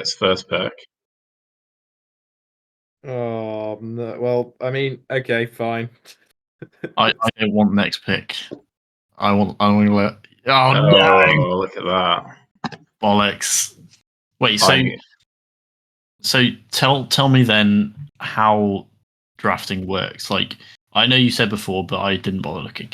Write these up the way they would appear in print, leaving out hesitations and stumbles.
It's first pick. Oh no. Well, I mean, okay, fine. I don't want next pick. I want to let. Oh no! Look at that. Bollocks. Wait, so tell me then how drafting works. Like, I know you said before, but I didn't bother looking.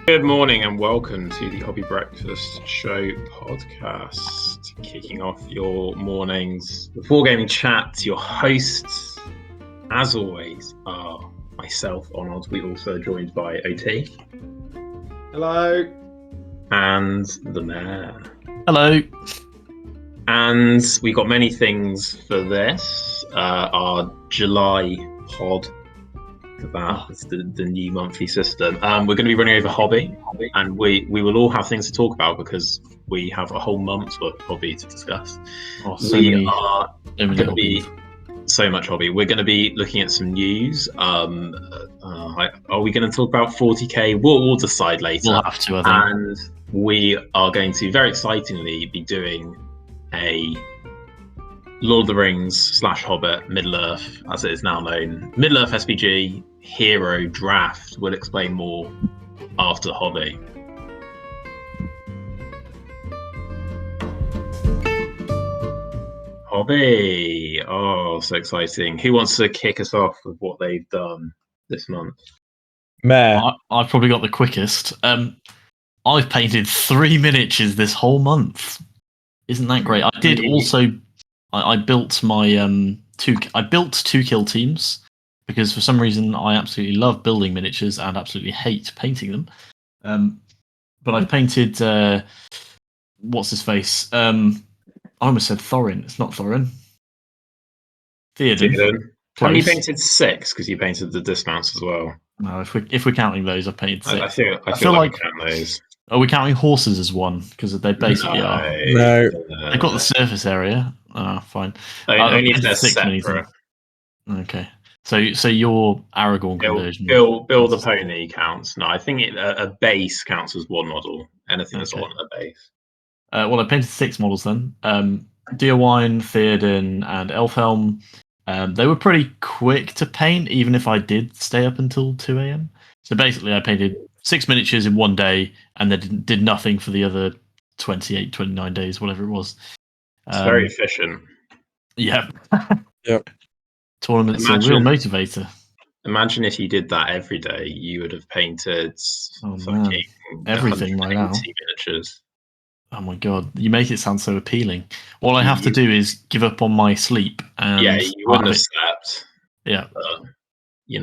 Good morning and welcome to the Hobby Breakfast Show podcast. Kicking off your mornings before gaming chat. Your hosts, as always, are myself, Onod. We're also joined by OT. Hello. And the Mayor. Hello. And we got many things for this. Our July pod. That's the new monthly system. We're going to be running over hobby, and we will all have things to talk about because we have a whole month's worth of hobby to discuss. We are going to be so much hobby. We're going to be looking at some news. Are we going to talk about 40k? We'll decide later. We'll have to, I think. And we are going to very excitingly be doing a Lord of the Rings / Hobbit Middle Earth, as it is now known, Middle Earth SBG Hero Draft. We'll explain more after hobby. Hobby. Oh, so exciting. Who wants to kick us off with what they've done this month? Mayor. I've probably got the quickest. I've painted 3 miniatures this whole month. Isn't that great? I did also. I built my I built 2 kill teams because for some reason I absolutely love building miniatures and absolutely hate painting them. But I've painted what's his face? I almost said Thorin. It's not Thorin. Theoden. How many painted 6? Because you painted the dismounts as well. No, if we're counting those, I've painted 6. I feel like we count those. Are we counting horses as one? Because they basically are. No. They've got the surface area. Fine. Only if they're separate. Okay. So your Aragorn conversion. Bill the pony counts. No, I think a base counts as one model. Anything that's on a base. Well, I painted 6 models then. Deerwine, Theoden, and Elfhelm. They were pretty quick to paint, even if I did stay up until 2 a.m. So basically, I painted 6 miniatures in one day, and then did nothing for the other 28, 29 days, whatever it was. It's very efficient. Yeah. Yep. Tournament's a real motivator. Imagine if you did that every day, you would have painted everything right now. Miniatures. Oh my god, you make it sound so appealing. All I have to do is give up on my sleep. And you wouldn't have slept. Yeah. Who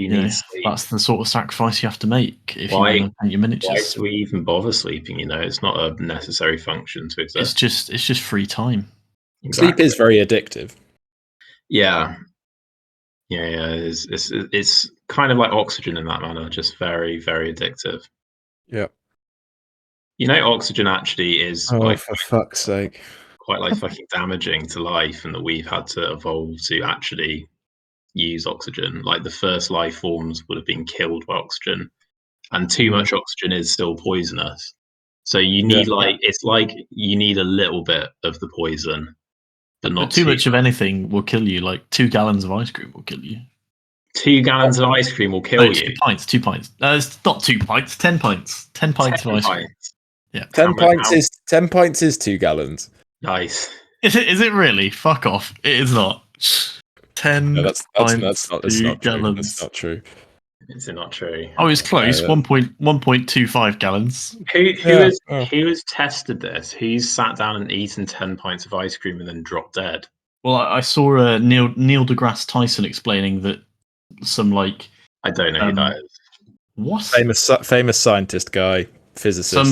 needs sleep? That's the sort of sacrifice you have to make if you want to paint your miniatures. Why do we even bother sleeping? It's not a necessary function to exist. It's just free time. Exactly. Sleep is very addictive. Yeah. It's kind of like oxygen in that manner, just very, very addictive. Yeah. Oxygen actually is for fuck's sake, quite fucking damaging to life, and that we've had to evolve to actually use oxygen. Like the first life forms would have been killed by oxygen, and too much oxygen is still poisonous. So you need it's like you need a little bit of the poison, but not too much of anything will kill you. Like 2 gallons of ice cream will kill you. 2 gallons of ice cream will kill you. 2 pints. It's not 2 pints. 10 pints. 10 pints of ice cream. Yeah. 10 pints is 2 gallons. Nice. Is it really? Fuck off. It is not. 10 that's not gallons. True. That's not true. Is it not true? Oh, it's close. 1.25 gallons. Who has tested this? Who's sat down and eaten 10 pints of ice cream and then dropped dead? Well, I saw Neil deGrasse Tyson explaining that some I don't know who that is. What? Famous scientist guy, physicist.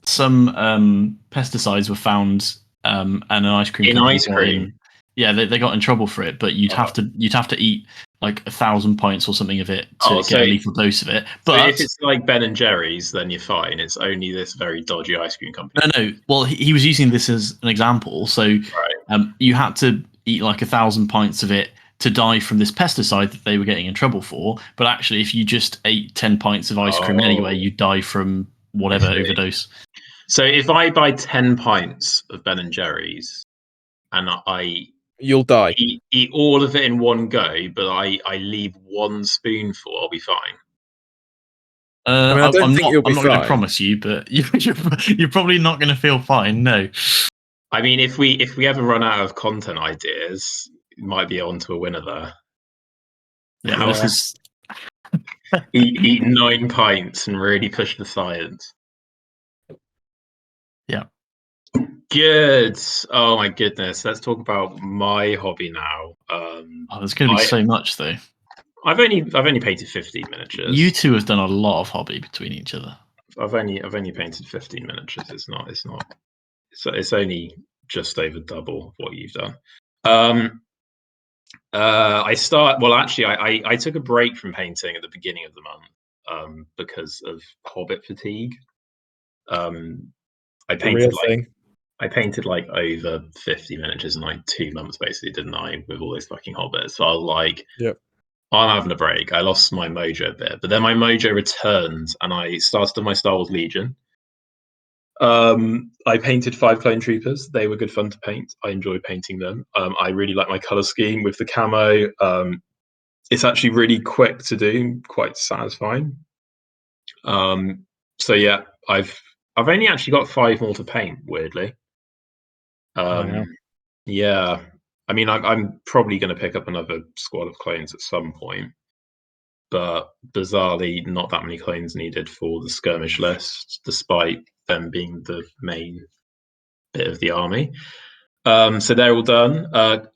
Some pesticides were found and an ice cream. In ice cream. Yeah, they got in trouble for it, but you'd have to eat like 1,000 pints or something of it to get a lethal dose of it. But so if it's like Ben and Jerry's, then you're fine. It's only this very dodgy ice cream company. No. Well, he was using this as an example. So you had to eat like 1,000 pints of it to die from this pesticide that they were getting in trouble for. But actually, if you just ate 10 pints of ice cream anyway, you die from whatever overdose. So if I buy 10 pints of Ben and Jerry's and you'll die. Eat all of it in one go, but I leave one spoonful, I'll be fine. I mean, I don't think you'll be I'm not going to fine. promise you, but you're probably not going to feel fine. No. I mean, if we ever run out of content ideas, it might be on to a winner there. Yeah, How this is eat 9 pints and really push the science. Yeah. Good. Oh my goodness. Let's talk about my hobby now. There's going to be so much though. I've only painted 15 miniatures. You two have done a lot of hobby between each other. I've only painted 15 miniatures. It's only just over double of what you've done. I took a break from painting at the beginning of the month because of Hobbit fatigue. I painted like over 50 miniatures in like 2 months, basically, didn't I? With all those fucking Hobbits. So I was like, yep. I'm having a break. I lost my mojo a bit, but then my mojo returned and I started my Star Wars Legion. I painted 5 Clone Troopers. They were good fun to paint. I enjoyed painting them. I really like my color scheme with the camo. It's actually really quick to do, quite satisfying. So yeah, I've only actually got 5 more to paint, weirdly. Wow. Yeah, I mean, I'm probably going to pick up another squad of clones at some point, but bizarrely, not that many clones needed for the skirmish list, despite them being the main bit of the army. So they're all done.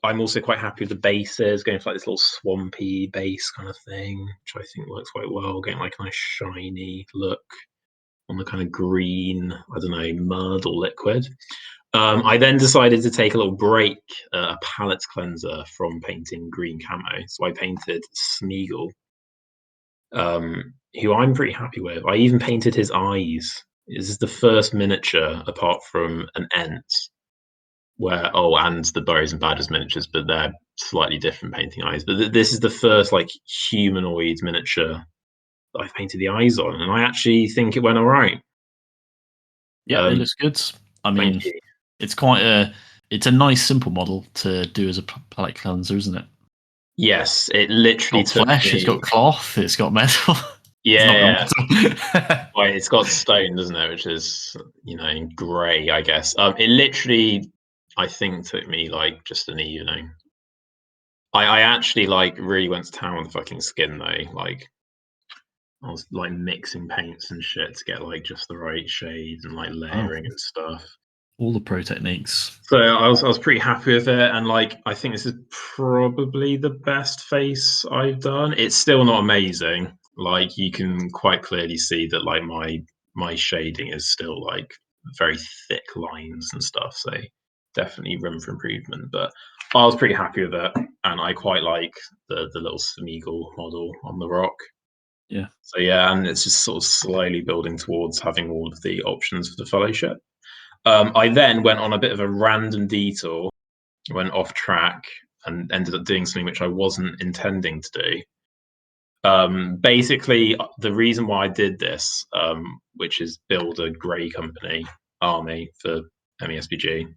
I'm also quite happy with the bases, going for like this little swampy base kind of thing, which I think works quite well, getting like a nice shiny look on the kind of green, I don't know, mud or liquid. I then decided to take a little break, a palette cleanser from painting green camo. So I painted Smeagol, who I'm pretty happy with. I even painted his eyes. This is the first miniature, apart from an Ent, and the Burrows and Badgers miniatures, but they're slightly different painting eyes. But this is the first like humanoid miniature that I've painted the eyes on, and I actually think it went all right. Yeah, it looks good. I mean, it's a nice simple model to do as a palette cleanser, isn't it? Yes, it literally it's got flesh. It's got cloth. It's got metal. Yeah, well, it's got stone, doesn't it? Which is grey, I guess. It literally, I think, took me like just an evening. I actually like really went to town on the fucking skin though. Like I was like mixing paints and shit to get like just the right shades and like layering and stuff. All the pro techniques. So I was pretty happy with it, and like I think this is probably the best face I've done. It's still not amazing. Like you can quite clearly see that like my shading is still like very thick lines and stuff. So definitely room for improvement. But I was pretty happy with it, and I quite like the little Smeagol model on the rock. Yeah. So yeah, and it's just sort of slowly building towards having all of the options for the fellowship. I then went on a bit of a random detour, went off track, and ended up doing something which I wasn't intending to do. Basically, the reason why I did this, which is build a grey company army for MESBG,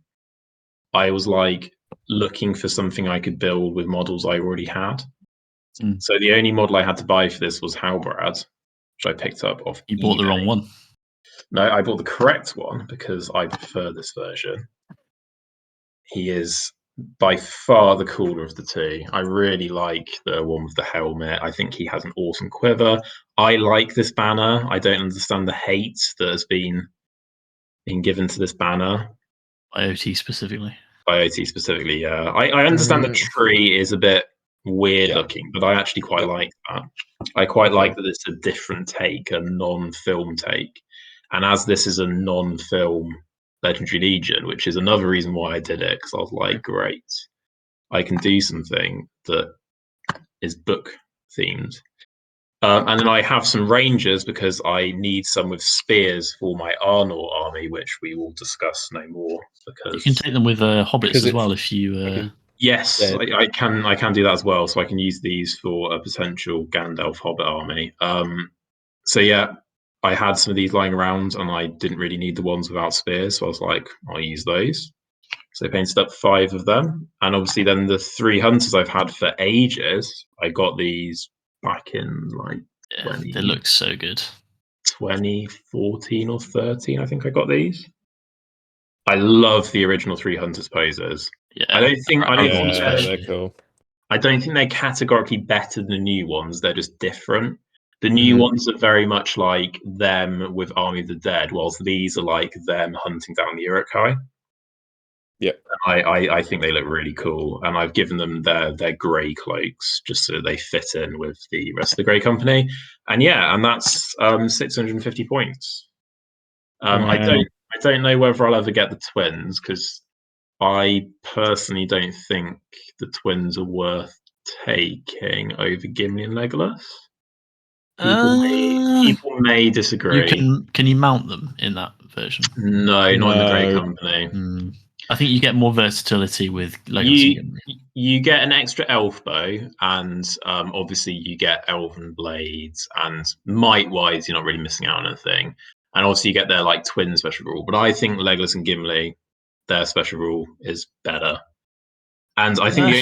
I was like looking for something I could build with models I already had. So the only model I had to buy for this was Halbrad, which I picked up off You bought eBay. the wrong one. No, I bought the correct one because I prefer this version. He is by far the cooler of the two. I really like the one with the helmet. I think he has an awesome quiver. I like this banner. I don't understand the hate that has been given to this banner. IoT specifically. IoT specifically, yeah. I understand the tree is a bit weird looking, but I actually quite like that. I quite like that it's a different take, a non-film take. And as this is a non-film Legendary Legion, which is another reason why I did it, because I was like, great, I can do something that is book themed. And then I have some rangers because I need some with spears for my Arnor army, which we will discuss no more. Because you can take them with hobbits as well if you. Yes, Yeah. I can do that as well. So I can use these for a potential Gandalf Hobbit army. So yeah, I had some of these lying around, and I didn't really need the ones without spears, so I was like, I'll use those. So I painted up 5 of them, and obviously then the 3 hunters I've had for ages. I got these back in like Yeah, they look so good. 2014 or 13. I think I got these. I love the original 3 hunters poses. Yeah, I don't think Aragorn Yeah, especially. they're cool. I don't think they're categorically better than the new ones. They're just different. The new Mhm. ones are very much like them with Army of the Dead, whilst these are like them hunting down the Uruk-hai. Yep. I think they look really cool, and I've given them their grey cloaks just so they fit in with the rest of the Grey Company. And yeah, and that's 650 points. Wow. I don't know whether I'll ever get the twins because I personally don't think the twins are worth taking over Gimli and Legolas. People may disagree. Can you mount them in that version? No, not in the Grey No. Company. I think you get more versatility with Legolas and Gimli. You get an extra elf bow, and obviously you get elven blades, and might wise you're not really missing out on anything. And also you get their like twin special rule. But I think Legolas and Gimli, their special rule is better. And I think the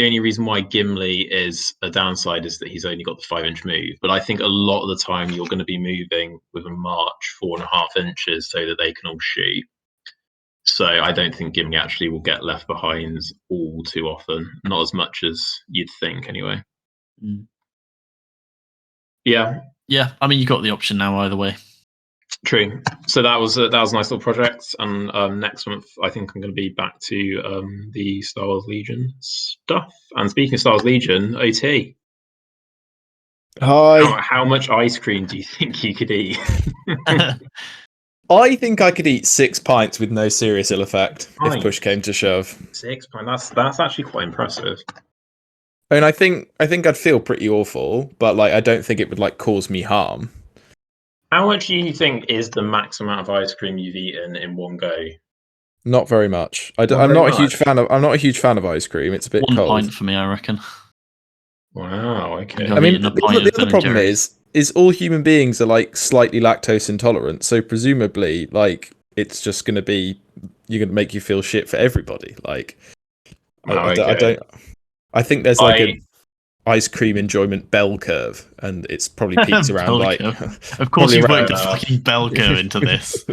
only reason why Gimli is a downside is that he's only got the 5-inch move. But I think a lot of the time you're going to be moving with a march 4.5 inches so that they can all shoot. So I don't think Gimli actually will get left behind all too often. Not as much as you'd think, anyway. Yeah, Yeah, I mean you got the option now either way. true. So that was a nice little project. And next month, I think I'm going to be back to the Star Wars Legion stuff. And speaking of Star Wars Legion, OT. Hi. How much ice cream do you think you could eat? I think I could eat 6 pints with no serious ill effect if push came to shove. 6 pints. That's actually quite impressive. I mean, I think I'd feel pretty awful, but like I don't think it would like cause me harm. How much do you think is the max amount of ice cream you've eaten in one go? Not very much. I'm very not much. a huge fan of. I'm not a huge fan of ice cream. It's a bit 1 cold. pint for me, I reckon. Wow. Okay. I mean, the other problem is all human beings are like slightly lactose intolerant. So presumably, like it's just going to be you're going to make you feel shit for everybody. Like I don't. I think there's like a ice cream enjoyment bell curve, and it's probably peaks around like. Of course, you've worked a fucking bell curve into this.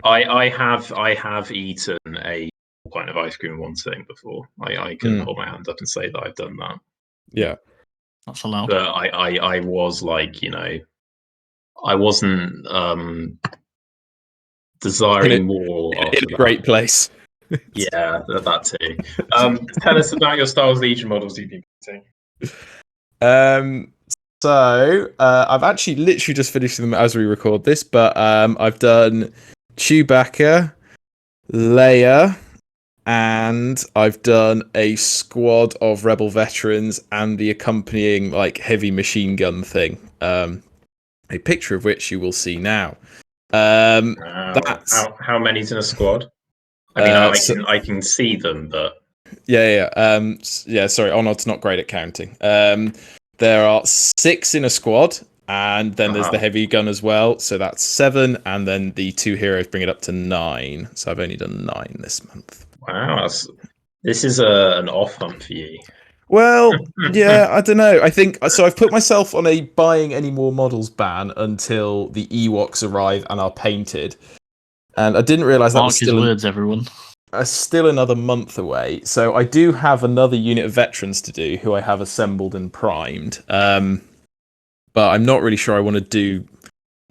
I have eaten a pint of ice cream in one sitting before. I can hold my hand up and say that I've done that. Yeah, that's allowed. But I was like, I wasn't desiring more. In a great place. Yeah, that too. Tell us about your Star Wars Legion models you've been painting. So I've actually literally just finished them as we record this, but I've done Chewbacca, Leia, and I've done a squad of Rebel veterans and the accompanying like heavy machine gun thing. A picture of which you will see now. That's how many's in a squad? I mean, I can see them, but yeah. Sorry, Onod's not great at counting. There are 6 in a squad, and then there's the heavy gun as well. So that's 7, and then the 2 heroes bring it up to 9. So I've only done 9 this month. Wow, this is an off month for you. Well, yeah, I don't know. I think so. I've put myself on a buying any more models ban until the Ewoks arrive and are painted. And I didn't realise that was still another month away. So I do have another unit of veterans to do who I have assembled and primed. But I'm not really sure I want to do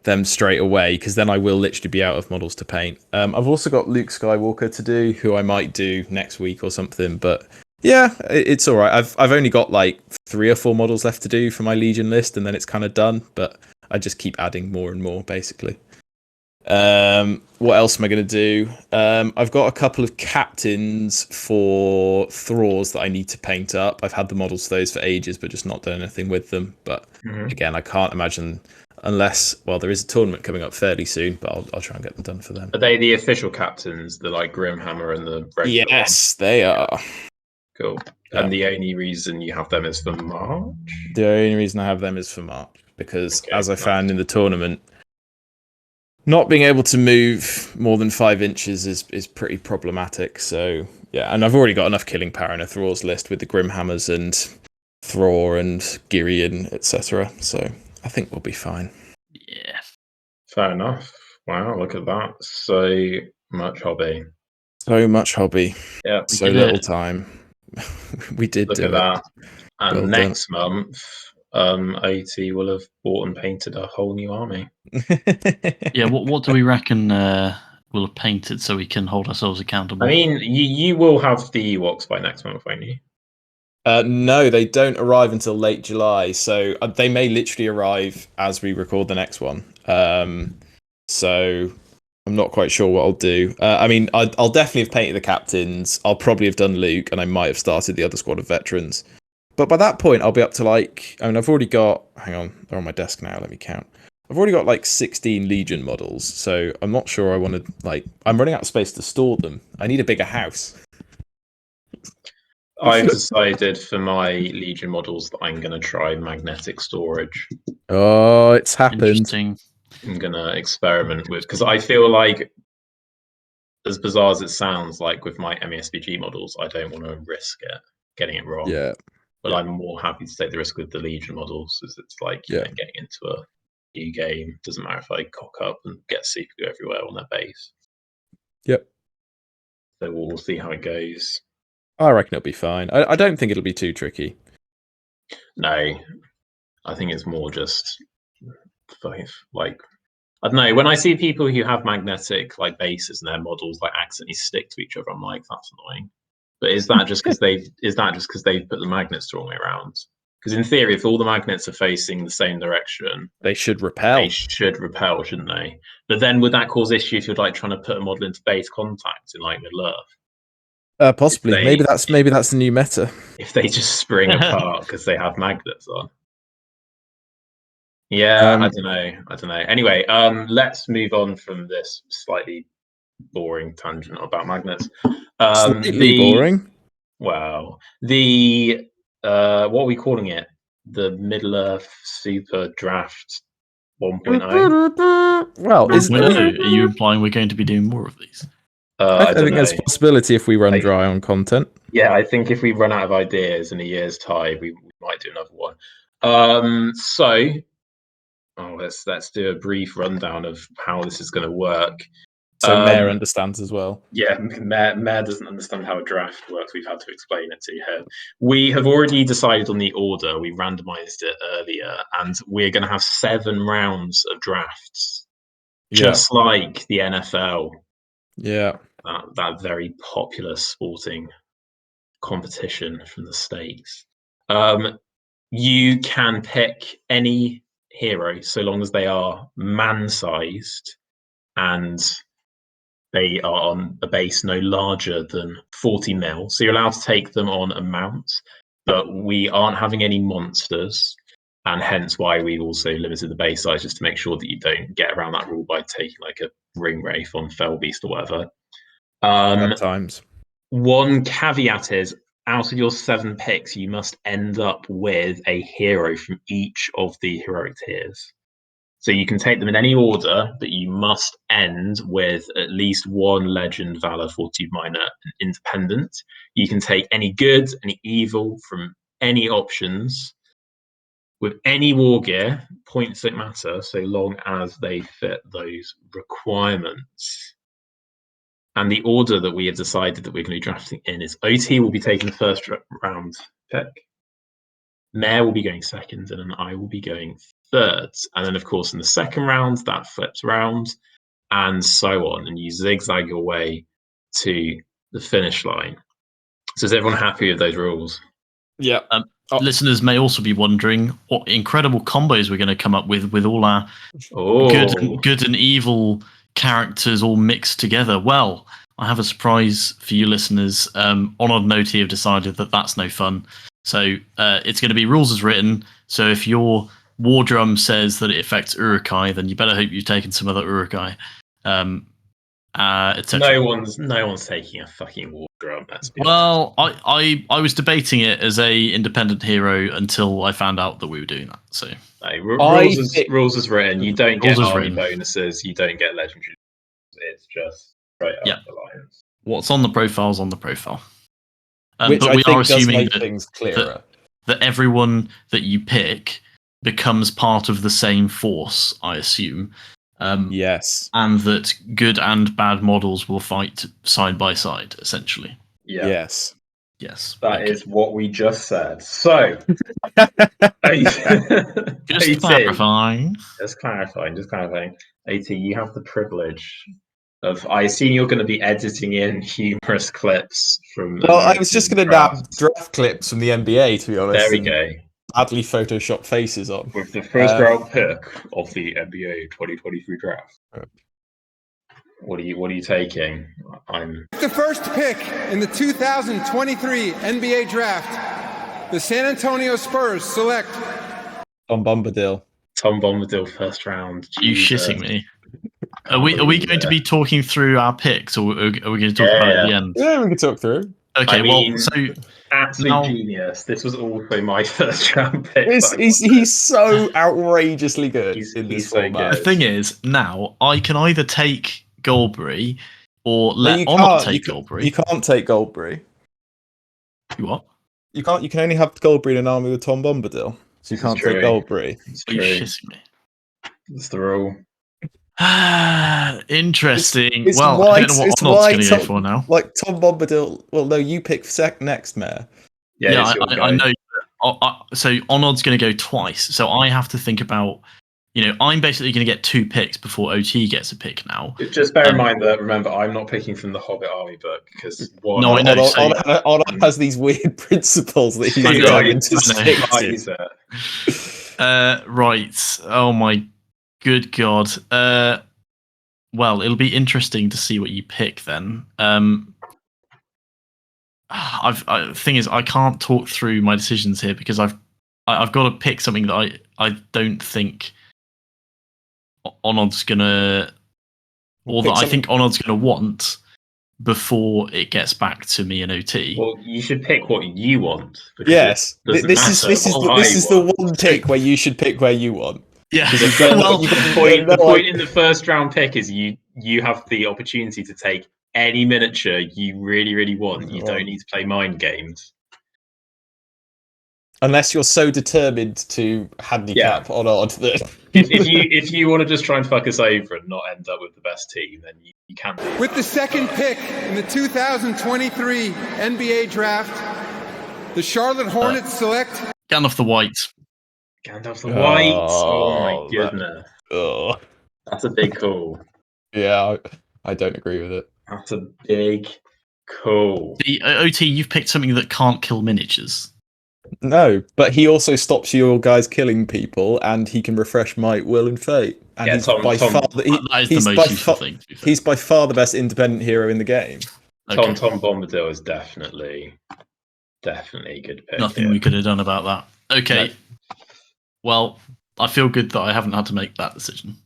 them straight away because then I will literally be out of models to paint. I've also got Luke Skywalker to do, who I might do next week or something. But yeah, it's all right. I've only got like 3 or 4 models left to do for my Legion list, and then it's kind of done. But I just keep adding more and more, basically. What else am I going to do? I've got a couple of captains for Thralls that I need to paint up. I've had the models for those for ages, but just not done anything with them. But again, I can't imagine unless, well, there is a tournament coming up fairly soon, but I'll try and get them done for them. Are they the official captains, the like Grimhammer and the regular Yes, they are. Cool. Yeah. And the only reason you have them is for March? The only reason I have them is for March, because as I found in the tournament, not being able to move more than 5 inches is pretty problematic. So yeah, and I've already got enough killing power in a Thrall's list with the Grimhammers and Thrall and Girion, etc. So I think we'll be fine. Yeah. Fair enough. Wow, look at that. So much hobby. So much hobby. Yeah. So little time. We did look do at it. that. And Well next month, OT will have bought and painted a whole new army. Yeah, what do we reckon we'll have painted so we can hold ourselves accountable? I mean, you will have the Ewoks by next month, won't you? No, they don't arrive until late July, so they may literally arrive as we record the next one. So I'm not quite sure what I'll do. I mean, I'll definitely have painted the captains. I'll probably have done Luke, and I might have started the other squad of veterans. But by that point, I'll be up to I've already got. Hang on, they're on my desk now. Let me count. I've already got 16 Legion models, so I'm not sure I want to I'm running out of space to store them. I need a bigger house. I've decided for my Legion models that I'm going to try magnetic storage. Oh, it's happened. Interesting. I'm going to experiment with, because I feel like, as bizarre as it sounds, like with my MESBG models, I don't want to risk getting it wrong. Yeah. But I'm more happy to take the risk with the Legion models, as it's like, you know, getting into a new game. Doesn't matter if I cock up and get super glue everywhere on their base. Yep. So we'll see how it goes. I reckon it'll be fine. I don't think it'll be too tricky. No, I think it's more just like, I don't know. When I see people who have magnetic bases and their models accidentally stick to each other, I'm like, that's annoying. But is that just because they've put the magnets the wrong way around? Because in theory, if all the magnets are facing the same direction, they should repel. They should repel, shouldn't they? But then would that cause issues if you're trying to put a model into base contact in Middle Earth? Possibly. Maybe that's the new meta. If they just spring apart because they have magnets on. Yeah, I don't know. Anyway, let's move on from this slightly boring tangent about magnets. Slightly boring. Well, what are we calling it? The Middle Earth Super Draft 1.0. Well, are you implying we're going to be doing more of these? I think there's a possibility if we run dry on content. Yeah, I think if we run out of ideas in a year's time, we might do another one. Let's do a brief rundown of how this is going to work. So Mayor understands as well. Yeah, Mayor doesn't understand how a draft works. We've had to explain it to her. We have already decided on the order. We randomized it earlier, and we're going to have 7 rounds of drafts, just like the NFL. Yeah, that very popular sporting competition from the States. You can pick any hero so long as they are man-sized and they are on a base no larger than 40 mil. So you're allowed to take them on a mount, but we aren't having any monsters, and hence why we also limited the base size just to make sure that you don't get around that rule by taking a ring wraith on Fell Beast or whatever. Sometimes. One caveat is, out of your 7 picks, you must end up with a hero from each of the heroic tiers. So you can take them in any order, but you must end with at least 1 legend, valor, fortitude, minor, and independent. You can take any good, any evil from any options with any war gear. Points don't matter so long as they fit those requirements. And the order that we have decided that we're going to be drafting in is OT will be taking the first round pick. Mayor will be going second, and then I will be going third. And then, of course, in the second round, that flips around, and so on. And you zigzag your way to the finish line. So is everyone happy with those rules? Yeah. Listeners may also be wondering what incredible combos we're going to come up with all our good and evil characters all mixed together. Well, I have a surprise for you listeners. Onod and OT have decided that that's no fun. So it's going to be rules as written. So if you're Wardrum says that it affects Urukai, then you better hope you've taken some other Urukai, etc. No one's taking a fucking war drum. Let's be honest. I was debating it as a independent hero until I found out that we were doing that. So rules is written. You don't get army bonuses. You don't get legendary. It's just straight up alliance. What's on the profile is on the profile. Which but I we think are assuming does make things clearer. That everyone that you pick becomes part of the same force, I assume. Yes. And that good and bad models will fight side by side, essentially. Yeah. Yes. Yes. That is what we just said. So, just clarifying. Just clarifying. AT, you have the privilege of. I assume you're going to be editing in humorous clips from. Well, I was just going to nab draft clips from the NBA, to be honest. There we go. Badly photoshopped faces on. With the first round pick of the NBA 2023 draft. What are you taking? The first pick in the 2023 NBA draft, the San Antonio Spurs select Tom Bombadil. Tom Bombadil, first round. Are you shitting me? Are we going to be talking through our picks, or are we going to talk about it at the end? Yeah, we can talk through. Okay, absolute genius. This was also my first round pick. He's so outrageously good in this format. The thing is, now I can either take Goldberry or let Onod take Goldberry. You can't take Goldberry. You what? You can't. You can only have Goldberry in an army with Tom Bombadil, so you can't take Goldberry. Are you shitting me? That's the rule. Interesting. I don't know what Onod's going to go for now. Like Tom Bombadil. Well, no, you pick next, Mayor. Yeah, I know. So Onod's going to go twice. So I have to think about. I'm basically going to get 2 picks before OT gets a pick now. Just bear in mind that, remember, I'm not picking from the Hobbit Army book because No, I know. Onod has these weird principles that he's going to stick to. Right. Oh my good God. Well, it'll be interesting to see what you pick then. Thing is, I can't talk through my decisions here because I've got to pick something that I don't think Onod's gonna, or that I think Onod's gonna want before it gets back to me and OT. Well, you should pick what you want. Yes, this is the one pick where you should pick where you want. Yeah. The point in the first round pick is you have the opportunity to take any miniature you really, really want. You don't need to play mind games. Unless you're so determined to handicap Onod that if you want to just try and fuck us over and not end up with the best team, then you can. With the second pick in the 2023 NBA draft, the Charlotte Hornets select Gandalf the White. Gandalf the White. Oh my goodness. That's a big call. Yeah, I don't agree with it. That's a big call. The OT, you've picked something that can't kill miniatures. No, but he also stops your guys killing people, and he can refresh might, will, and fate. And that is the most useful thing. He's by far the best independent hero in the game. Okay. Tom Bombadil is definitely a good pick. Nothing we could have done about that. Okay. No. Well, I feel good that I haven't had to make that decision.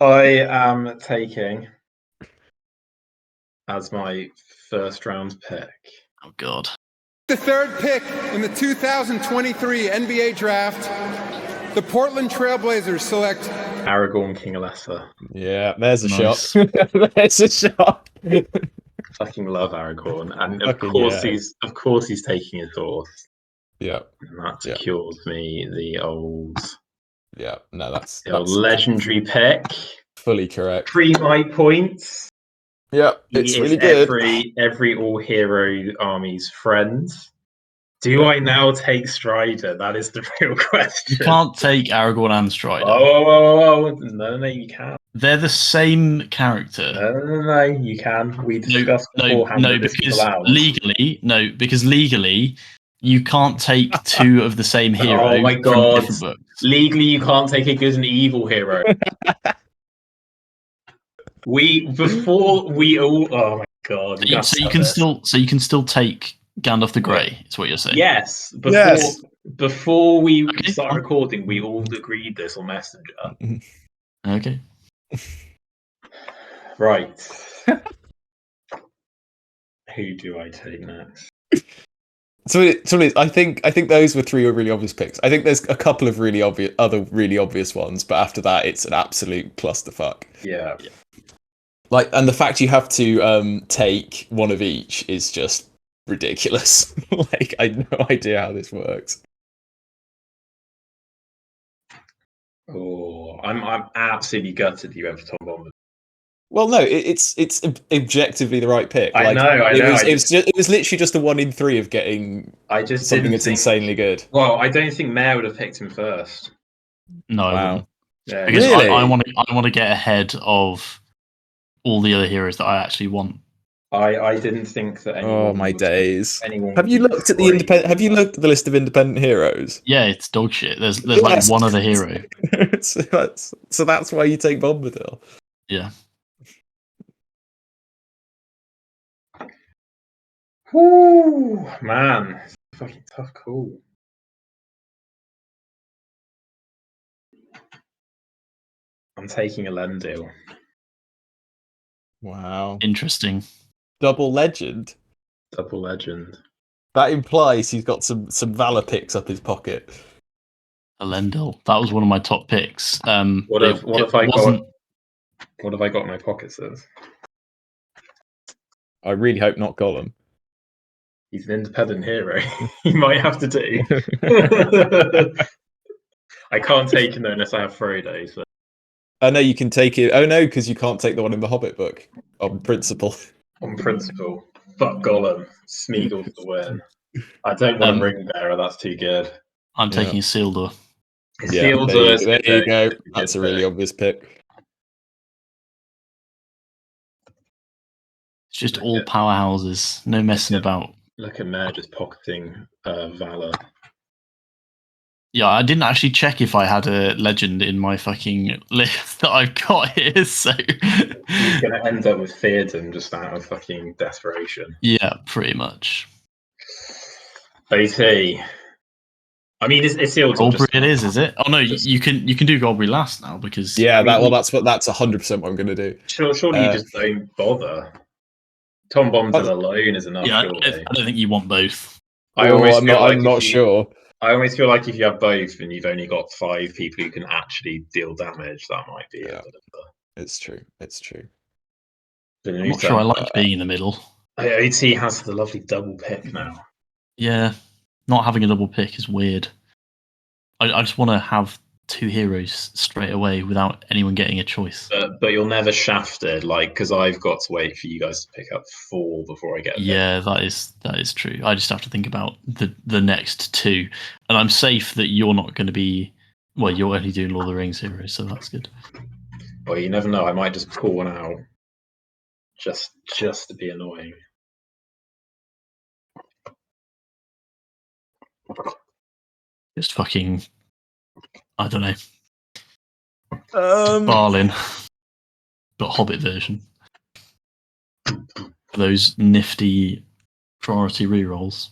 I am taking as my first round pick. Oh God. The third pick in the 2023 NBA draft, the Portland Trailblazers select Aragorn, King Alessa. Yeah, there's a shot. There's a shot. Fucking love Aragorn, and of course he's taking his horse. Yeah, and that secures me the old. Yeah, no, that's old legendary pick. Fully correct. 3 might points. Yeah, it's really good. Every all-hero army's friend. Do I now take Strider? That is the real question. You can't take Aragorn and Strider. Oh, no, you can't. They're the same character. No, you can. We discussed beforehand that this was allowed. Because legally, you can't take 2 of the same hero. Oh my God. From different books. Legally, you can't take a good and evil hero. Oh my God. So you can still take Gandalf the Grey. Is what you're saying? Yes. Before we start recording, we all agreed this on Messenger. Okay. Right. Who do I take next? So I think those were three really obvious picks. I think there's a couple of really obvious ones, but after that, it's an absolute clusterfuck. Yeah. Like, and the fact you have to take one of each is just ridiculous. Like, I have no idea how this works. Oh, I'm absolutely gutted you went for Tom Bombadil. Well, no, it's objectively the right pick. I know. It was literally just a 1 in 3 of getting something that's insanely good. Well, I don't think Mayor would have picked him first. No, I wow. wouldn't. Yeah, Because really? I want to get ahead of all the other heroes that I actually want. I didn't think that anyone. Oh my days! Anyone Have you looked at the independent? Have you looked at the list of independent heroes? Yeah, it's dog shit. There's like one other hero. so that's why you take Bombadil. Yeah. Whoo, man, it's a fucking tough call. I'm taking Elendil. Wow. Interesting. Double legend. Double legend. That implies he's got some Valor picks up his pocket. Elendil. That was one of my top picks. What have I got in my pockets? I really hope not Gollum. He's an independent hero. He might have to do. I can't take him though unless I have Frodo. So. I know you can take it. Oh no, because you can't take the one in the Hobbit book on principle. On principle. Fuck Gollum. Smeagol for the win. I don't want a ring bearer. That's too good. I'm taking Isildur. Yeah, there you go. That's a really obvious pick. It's just all powerhouses. No messing about. Look at Mayor just pocketing Valor. Yeah, I didn't actually check if I had a legend in my fucking list that I've got here, so... He's going to end up with Theoden just out of fucking desperation. Yeah, pretty much. OT. I mean, it's Goldberry it is it? Oh no, you can do Goldberry last now because... Yeah, that's 100% what I'm going to do. Surely you just don't bother. Tom Bombadil alone is enough. Yeah, surely. I don't think you want both. I'm not sure. I always feel like if you have both and you've only got 5 people who can actually deal damage, that might be a bit of a... It's true. It's true. I'm not sure I like being in the middle. OT has the lovely double pick now. Yeah, not having a double pick is weird. I just want to have 2 heroes straight away without anyone getting a choice. But you're never shafted, like, because I've got to wait for you guys to pick up 4 before I get. Yeah, that is true. I just have to think about the next 2, and I'm safe that you're not going to be. Well, you're only doing Lord of the Rings heroes, so that's good. Well, you never know. I might just pull one out, just to be annoying. Just fucking. I don't know. Barlin. But Hobbit version. Those nifty priority rerolls.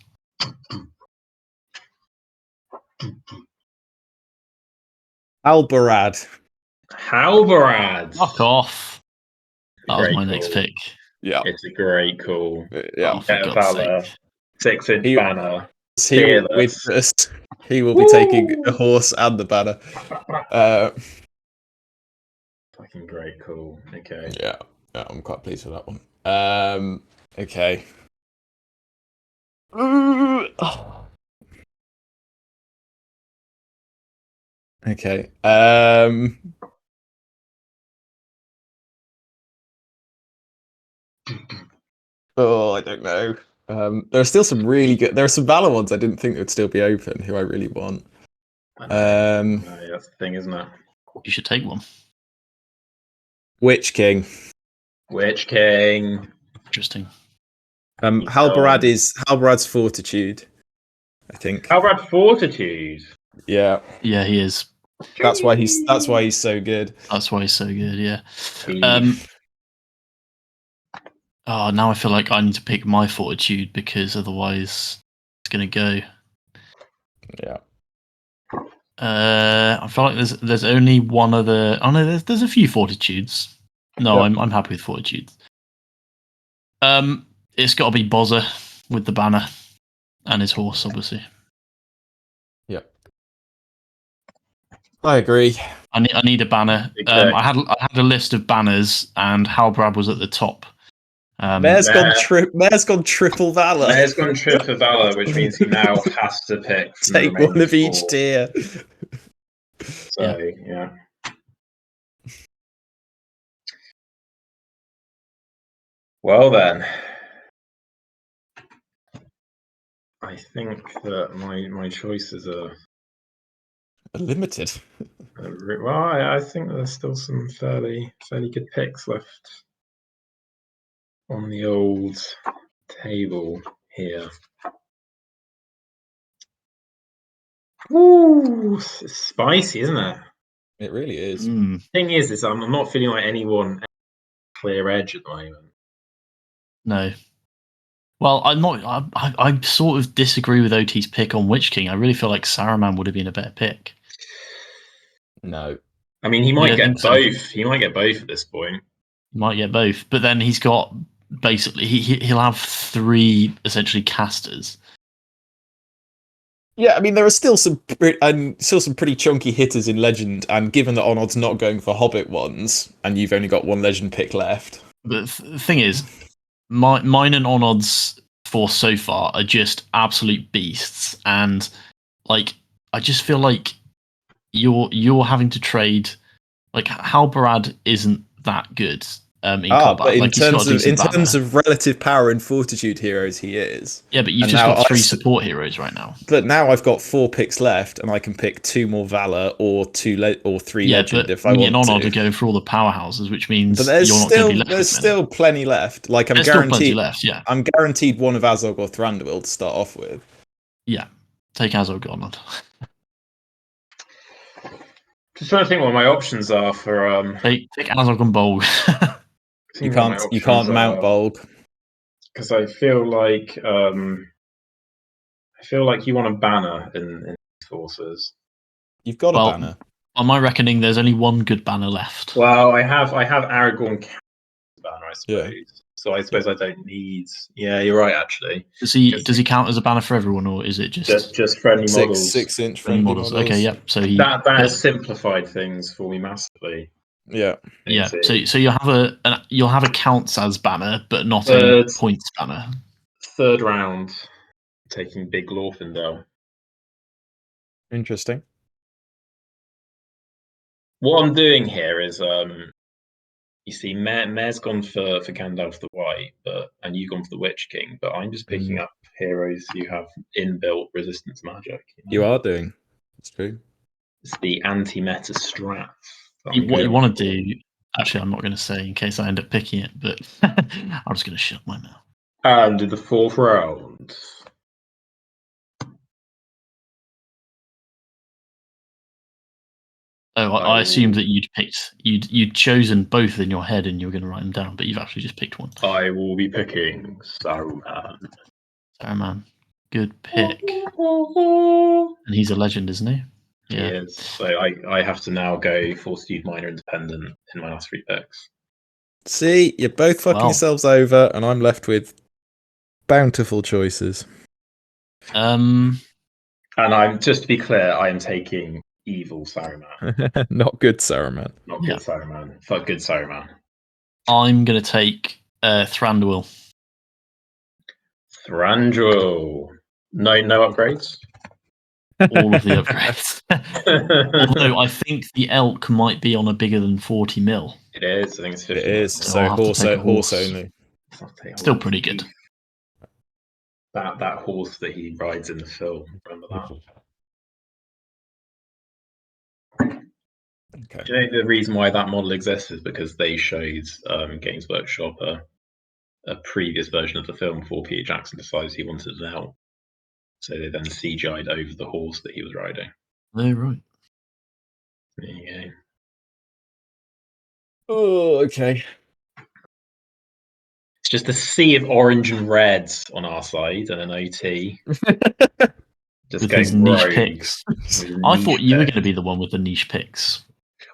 Halbarad. Fuck off. That was my next pick. Yeah. It's a great call. Yeah. Oh, for God's sake. 6-inch banner. He will be taking a horse and the banner. Fucking great call. Okay. Yeah, I'm quite pleased with that one. Okay. Okay. Oh, I don't know. There are still some really good. There are some Valor ones I didn't think would still be open. Who I really want. No, that's the thing, isn't it? You should take one. Witch King. Interesting. Halbarad's Fortitude, I think. Halbarad Fortitude. Yeah, he is. That's why he's so good. That's why he's so good. Yeah. Oh, now I feel like I need to pick my Fortitude because otherwise it's gonna go. Yeah. I feel like there's only one other. Oh no, there's a few fortitudes. No, Yep. I'm happy with fortitudes. It's got to be Bozza with the banner and his horse, obviously. Yep. I agree. I need a banner. I had a list of banners, and Halbrad was at the top. Mayor's gone triple valor. Mayor's gone triple valor, which means he now has to pick from Take the one of each 4. tier. So yeah. Well then, I think that my choices are limited. Well, I think there's still some fairly good picks left on the old table here. Ooh, it's spicy, isn't it? It really is. Thing is I'm not feeling like anyone clear edge at the moment. No. Well, I'm not. I sort of disagree with OT's pick on Witch King. I really feel like Saruman would have been a better pick. No. I mean, he might get both. So? He might get both at this point. He might get both, but then he's got basically he'll have 3 essentially casters. Yeah, I mean there are still some pretty chunky hitters in Legend, and given that Onod's not going for Hobbit ones, and you've only got one Legend pick left. But the thing is, mine and Onod's for so far are just absolute beasts, and like I just feel like you're having to trade. Like Halbarad isn't that good. In combat. But in like, terms of relative power and fortitude heroes, he is. Yeah, but you've just got 3 support heroes right now. But now I've got 4 picks left, and I can pick 2 more Valor or 3 Legend if I want to. Yeah, but Onod are going for all the powerhouses, which means but there's still plenty left. Like I'm guaranteed. Left, yeah. I'm guaranteed one of Azog or Thranduil to start off with. Yeah, take Azog Onod. Just trying to think what my options are for take Azog and Bolg. You can't mount Bolg because I feel like you want a banner in forces. You've got a banner. On my reckoning, there's only one good banner left. Well, I have Aragorn banner, I suppose. Yeah. So I suppose I don't need. Yeah, you're right. Actually, does he count as a banner for everyone, or is it just friendly models? 6-inch friendly models. Okay, yeah. So that has simplified things for me massively. Yeah. Yeah. So you'll have a counts as banner, but not a points banner. 3rd round, taking Big Glorfindel. Interesting. What I'm doing here is you see, Mayor's gone for Gandalf the White, and you've gone for the Witch King, but I'm just picking up heroes who have inbuilt resistance magic. You are doing. It's true. It's the anti-meta strat. What you want to do, actually, I'm not going to say in case I end up picking it, but I'm just going to shut my mouth. And in the 4th round. Oh, I assumed that you'd chosen both in your head and you were going to write them down, but you've actually just picked one. I will be picking Saruman. Saruman, good pick. And he's a legend, isn't he? Yeah. He is. So I have to now go Fortitude Minor Independent in my last 3 picks. See, you're both fucking yourselves over, and I'm left with bountiful choices. And I'm just to be clear, I am taking evil Saruman. Not good Saruman. Not good Saruman. Fuck good Saruman. I'm going to take Thranduil. Thranduil. No upgrades? All of the upgrades. Although I think the elk might be on a bigger than 40 mil. It is. I think it's 50. It is. So horse only. Still pretty good. That horse that he rides in the film. Remember that? Okay. Do you know the reason why that model exists is because they showed Games Workshop a previous version of the film before Peter Jackson decided he wanted it out. So they then CGI'd over the horse that he was riding. Oh, right. There you go. Oh, okay. It's just a sea of orange and reds on our side and an OT. Just with going his niche rogue. picks. With I niche thought you were picks. going to be the one with the niche picks.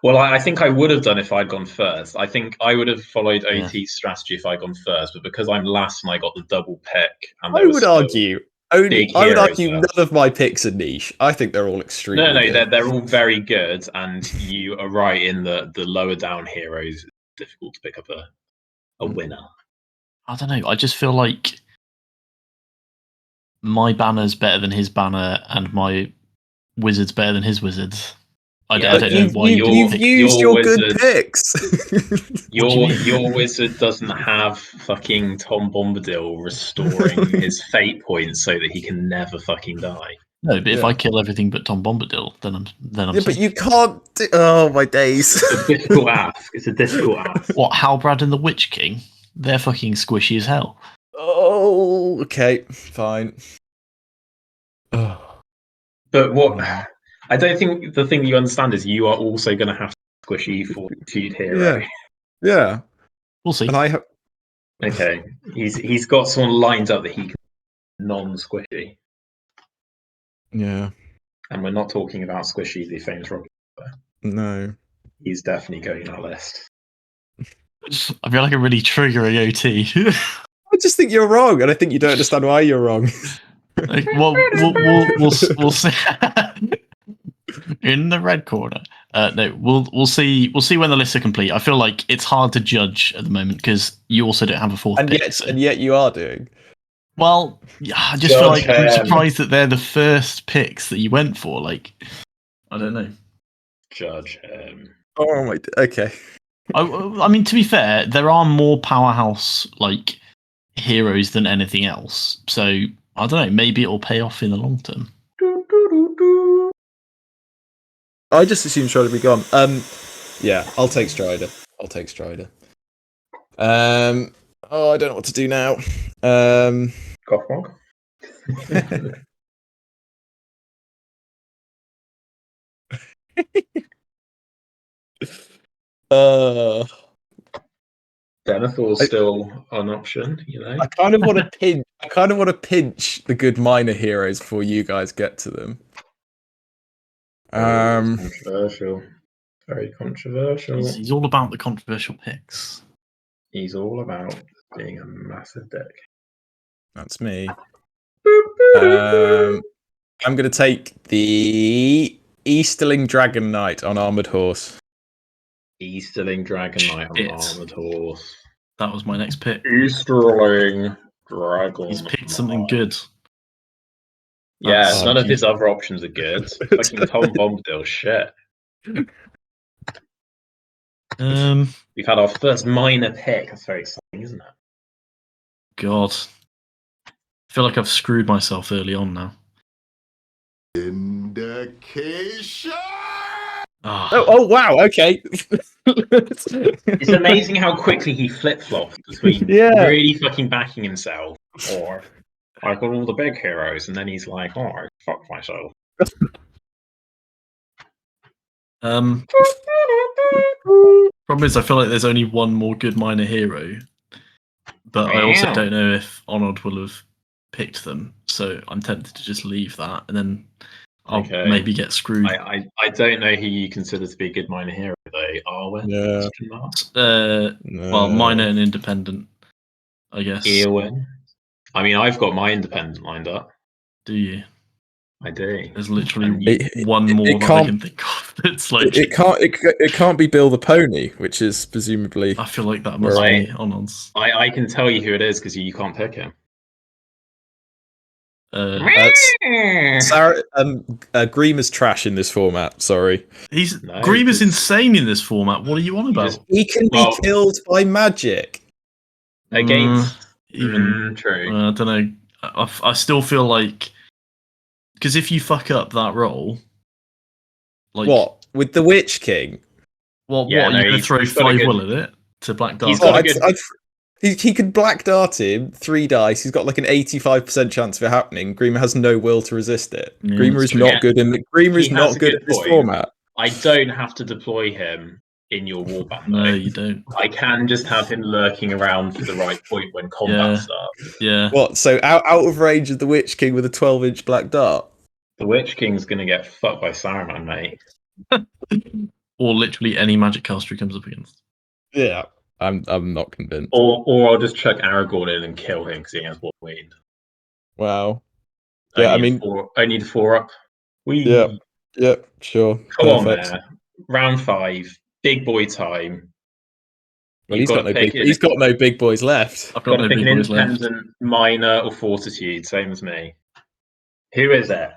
Well, I think I would have done if I'd gone first. I think I would have followed Yeah. OT's strategy if I'd gone first, but because I'm last and I got the double pick, and I would argue. I would argue none of my picks are niche. I think they're all extremely good. They're all very good, and you are right in the lower down heroes. It's difficult to pick up a winner. I don't know. I just feel like my banner's better than his banner, and my wizard's better than his wizards. I don't know why you've used your good picks. Your wizard doesn't have fucking Tom Bombadil restoring his fate points so that he can never fucking die. No, but if I kill everything but Tom Bombadil, then I'm safe. But you can't. Oh my days! It's a difficult ask. It's a difficult ask. What, Halbrand and the Witch King? They're fucking squishy as hell. Oh, okay, fine. But what? I don't think the thing you understand is you are also going to have squishy fortitude hero. Yeah. We'll see. And I have. Okay, he's got someone lined up that he can non-squishy. Yeah. And we're not talking about Squishy, the famous rock. No. He's definitely going on that list. I feel like I'm really triggering OT. I just think you're wrong, and I think you don't understand why you're wrong. Like, we'll see. In the red corner. No, we'll see when the lists are complete. I feel like it's hard to judge at the moment because you also don't have a fourth pick. And yet you are doing. Well, yeah, I just feel like I'm surprised that they're the first picks that you went for. Like, I don't know. Judge him. Oh my. Okay. I mean, to be fair, there are more powerhouse like heroes than anything else. So I don't know. Maybe it'll pay off in the long term. I just assumed Strider would be gone. Yeah, I'll take Strider. Oh, I don't know what to do now. Gothmog. Denethor's still an option, you know. I kind of want to pinch the good minor heroes before you guys get to them. Controversial. Very controversial. He's all about the controversial picks. He's all about being a massive dick. That's me. I'm going to take the Easterling Dragon Knight on Armoured Horse. Easterling Dragon Knight on Armoured Horse. That was my next pick. Easterling Dragon. He's picked something good. Yeah, none of his other options are good. Fucking Tom Bombadil shit. We've had our first minor pick. That's very exciting, isn't it? God. I feel like I've screwed myself early on now. Indication. Oh wow, okay. It's amazing how quickly he flip-flops between really fucking backing himself or I got all the big heroes, and then he's like, oh, I fuck myself. Problem is, I feel like there's only one more good minor hero, but I also don't know if Onod will have picked them, so I'm tempted to just leave that, and then I'll maybe get screwed. I don't know who you consider to be a good minor hero, though. Arwen? Well, minor and independent, I guess. Eowyn? I mean, I've got my independent lined up. Do you? I do. There's literally one more that I can think of. It's like it can't be Bill the Pony, which is presumably. I feel like that must be Onod's. I can tell you who it is because you can't pick him. Sarah, Greem is trash in this format. Sorry, Greem is insane in this format. What are you on about? He can be killed by magic. Against true. I don't know. I still feel like because if you fuck up that roll, like what with the Witch King? What are you going to throw 5 will at it to Black Dart? He could Black Dart him 3 dice. He's got like an 85% chance of it happening. Greemer has no will to resist it. Yeah, Greemer is not good at this format. I don't have to deploy him in your warband. No, you don't. I can just have him lurking around for the right point when combat starts. Yeah. What? So out of range of the Witch King with a 12-inch Black Dart? The Witch King's gonna get fucked by Saruman, mate. Or literally any magic caster he comes up against. Yeah, I'm not convinced. Or I'll just chuck Aragorn in and kill him because he has one wind. Wow. Yeah, I mean, I need a 4-up. Yeah, sure. Come on Perfect. there. Round 5, big boy time. Well, he's got no big boys left. I've got no pick big an boys left. independent, minor, or fortitude, same as me. Who is it?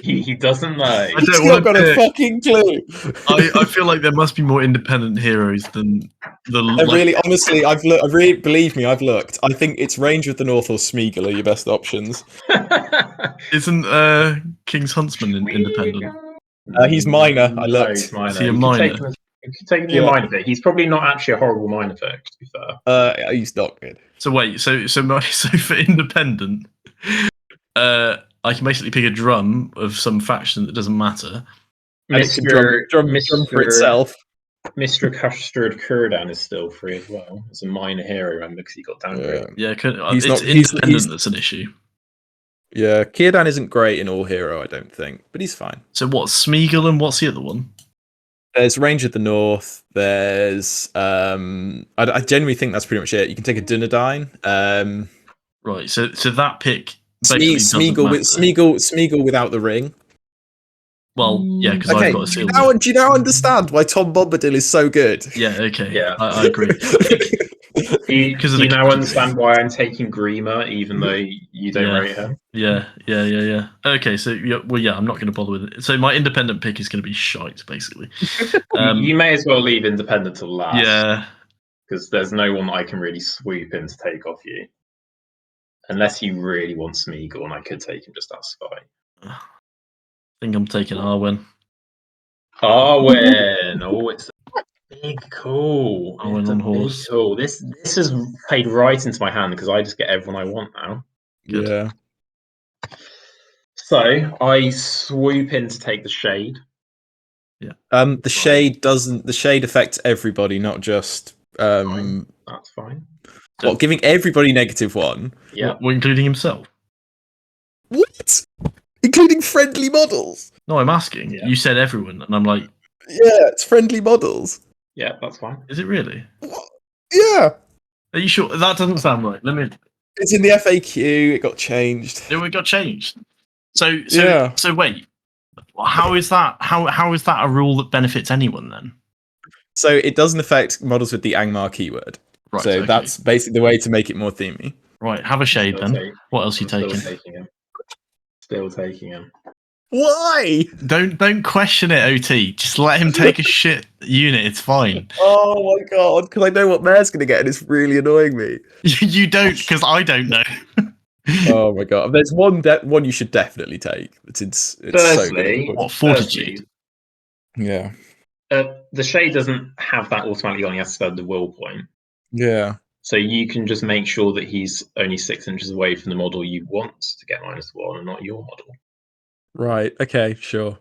he doesn't know. He's not got a fucking clue. I feel like there must be more independent heroes than the. Really, honestly, I've believe me, I've looked. I think it's Ranger of the North or Smeagol are your best options. Isn't King's Huntsman independent? He's minor. I looked. He's minor. Is he a minor? You can take him to a minor pick. He's probably not actually a horrible minor pick, to be fair. He's not good. So wait, so for independent, I can basically pick a drum of some faction that doesn't matter. And it can drum for itself. Mr. Custard Kurdan is still free as well. It's a minor hero, remember, because he got downgraded. Yeah, it's independent that's an issue. Yeah, Círdan isn't great in all hero, I don't think, but he's fine. So what's Smeagol and what's the other one? There's Ranger of the North. There's I genuinely think that's pretty much it. You can take a Dunedain. Right. So that pick Smeagol without the ring. Well, yeah, because I've got a seal. Do you now understand why Tom Bombadil is so good? Yeah. Okay. Yeah, I agree. Do you now understand why I'm taking Grima, even though you don't rate him? Yeah. Okay, so I'm not going to bother with it. So my independent pick is going to be shite, basically. You may as well leave independent till last. Yeah. Because there's no one I can really swoop in to take off you. Unless you really want Smeagol, and I could take him just out of spite. I think I'm taking Arwen. Arwen! Oh, it's a big call. Arwen on horse. Cool. This has played right into my hand because I just get everyone I want now. Good. Yeah. So I swoop in to take the shade. Yeah. The shade affects everybody, not just That's fine. What, giving everybody -1? Yeah. What, including himself? What? Including friendly models? No, I'm asking. Yeah. You said everyone, and I'm like, yeah, it's friendly models. Yeah, that's fine. Is it really? What? Yeah. Are you sure? That doesn't sound right. It's in the FAQ. It got changed. It got changed. So wait. How is that? How is that a rule that benefits anyone then? So it doesn't affect models with the Angmar keyword. Right. So that's basically the way to make it more themey. Right. Have a shade then. What else are you taking? Still taking him. Why? Don't question it, OT. Just let him take a shit unit. It's fine. Oh my god! Because I know what Mayor's going to get, and it's really annoying me. You don't, because I don't know. Oh my god! There's one you should definitely take. It's Firstly, so good. What, fortitude? Yeah. The shade doesn't have that automatically on. He has to spend the will point. Yeah. So you can just make sure that he's only 6 inches away from the model you want to get -1 and not your model. Right. Okay. Sure.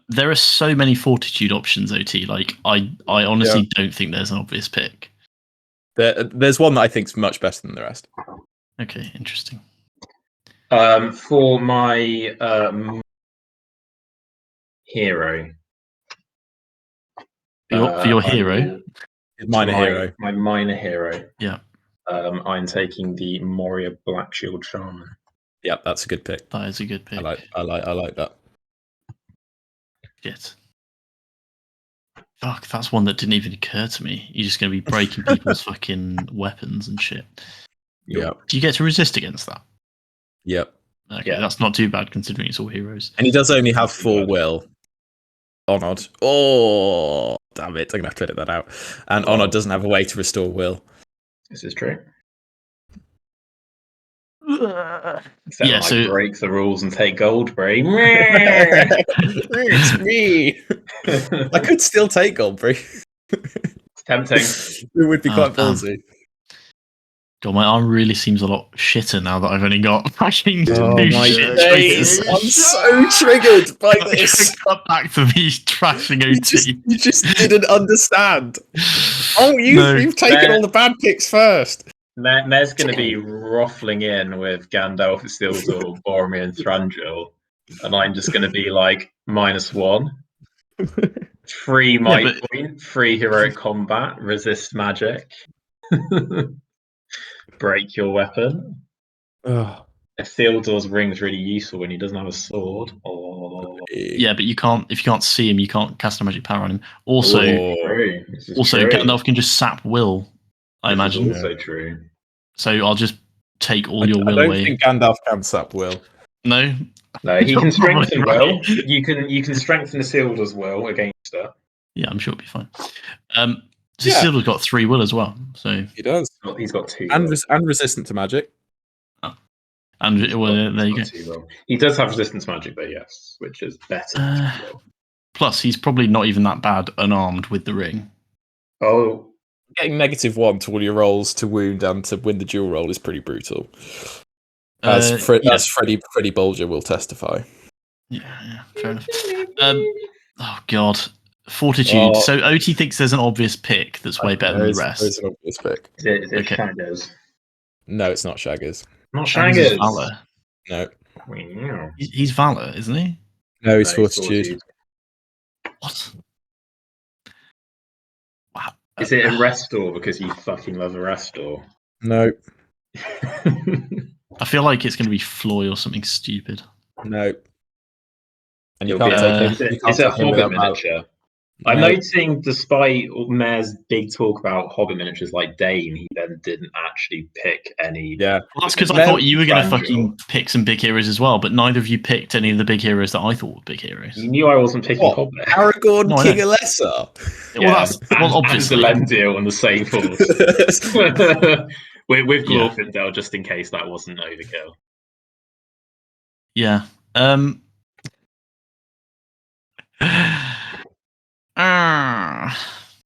There are so many fortitude options, OT. Like I honestly don't think there's an obvious pick. There's one that I think is much better than the rest. Okay, interesting. For my hero. For your hero? Hero. My minor hero. Yeah. I'm taking the Moria Black Shield Shaman. Yeah, that's a good pick. That is a good pick. I like that. Shit. Fuck, that's one that didn't even occur to me. You're just going to be breaking people's fucking weapons and shit. Yeah. Do you get to resist against that? Yep. Okay, that's not too bad considering it's all heroes. And he does only have 4 will. Onod. Oh, damn it. I'm going to have to edit that out. And Onod doesn't have a way to restore will. This is true. Yeah, so break the rules and take gold, Bray. It's me. I could still take gold, Bray. Tempting. It would be quite ballsy. God, my arm really seems a lot shitter now that I've only got fucking my shit days. choices. I'm so triggered by this. Cut back to me trashing OT. You just didn't understand. Oh, you've taken all the bad picks first. Mare's going to be ruffling in with Gandalf, Isildur, Boromir, and Thranduil, and I'm just going to be like -1. 3 might point, 3 heroic combat, resist magic, break your weapon. Isildur's ring's really useful when he doesn't have a sword. Yeah, but you can't if you can't see him, you can't cast a magic power on him. Also, Gandalf can just sap will. I imagine. This is also true. So I'll just take all your will away. I don't think Gandalf can sap will. No, he can strengthen will. You can strengthen Isildur's will against it. Yeah, I'm sure it'll be fine. Isildur's got 3 will as well, so he does. He's got 2 and resistant to magic. And there you go. He does have resistance magic, though, yes, which is better. Plus, he's probably not even that bad unarmed with the ring. Oh, getting -1 to all your rolls to wound and to win the dual roll is pretty brutal. As Freddie Bolger will testify. Yeah, fair enough. Oh God, Fortitude. So OT thinks there's an obvious pick that's way better than the rest. There's an obvious pick. Is it Shaggers? No, it's not Shaggers. Not Shaggers. Valor. No. He's Valor, isn't he? No, he's Fortitude. What? Wow. Is it a Restore because you fucking love a Restore? No. I feel like it's going to be Floy or something stupid. No. And you can't take him. It's a Hobbit miniature. I'm noticing, despite Mare's big talk about Hobbit miniatures like Dane, he then didn't actually pick any. Yeah, well, that's because I thought you were going to fucking pick some big heroes as well, but neither of you picked any of the big heroes that I thought were big heroes. You knew I wasn't picking Hobbit. Aragorn, King of Lesser. Obviously. And Elendil on the same force. with Glorfindel, just in case that wasn't overkill. Yeah.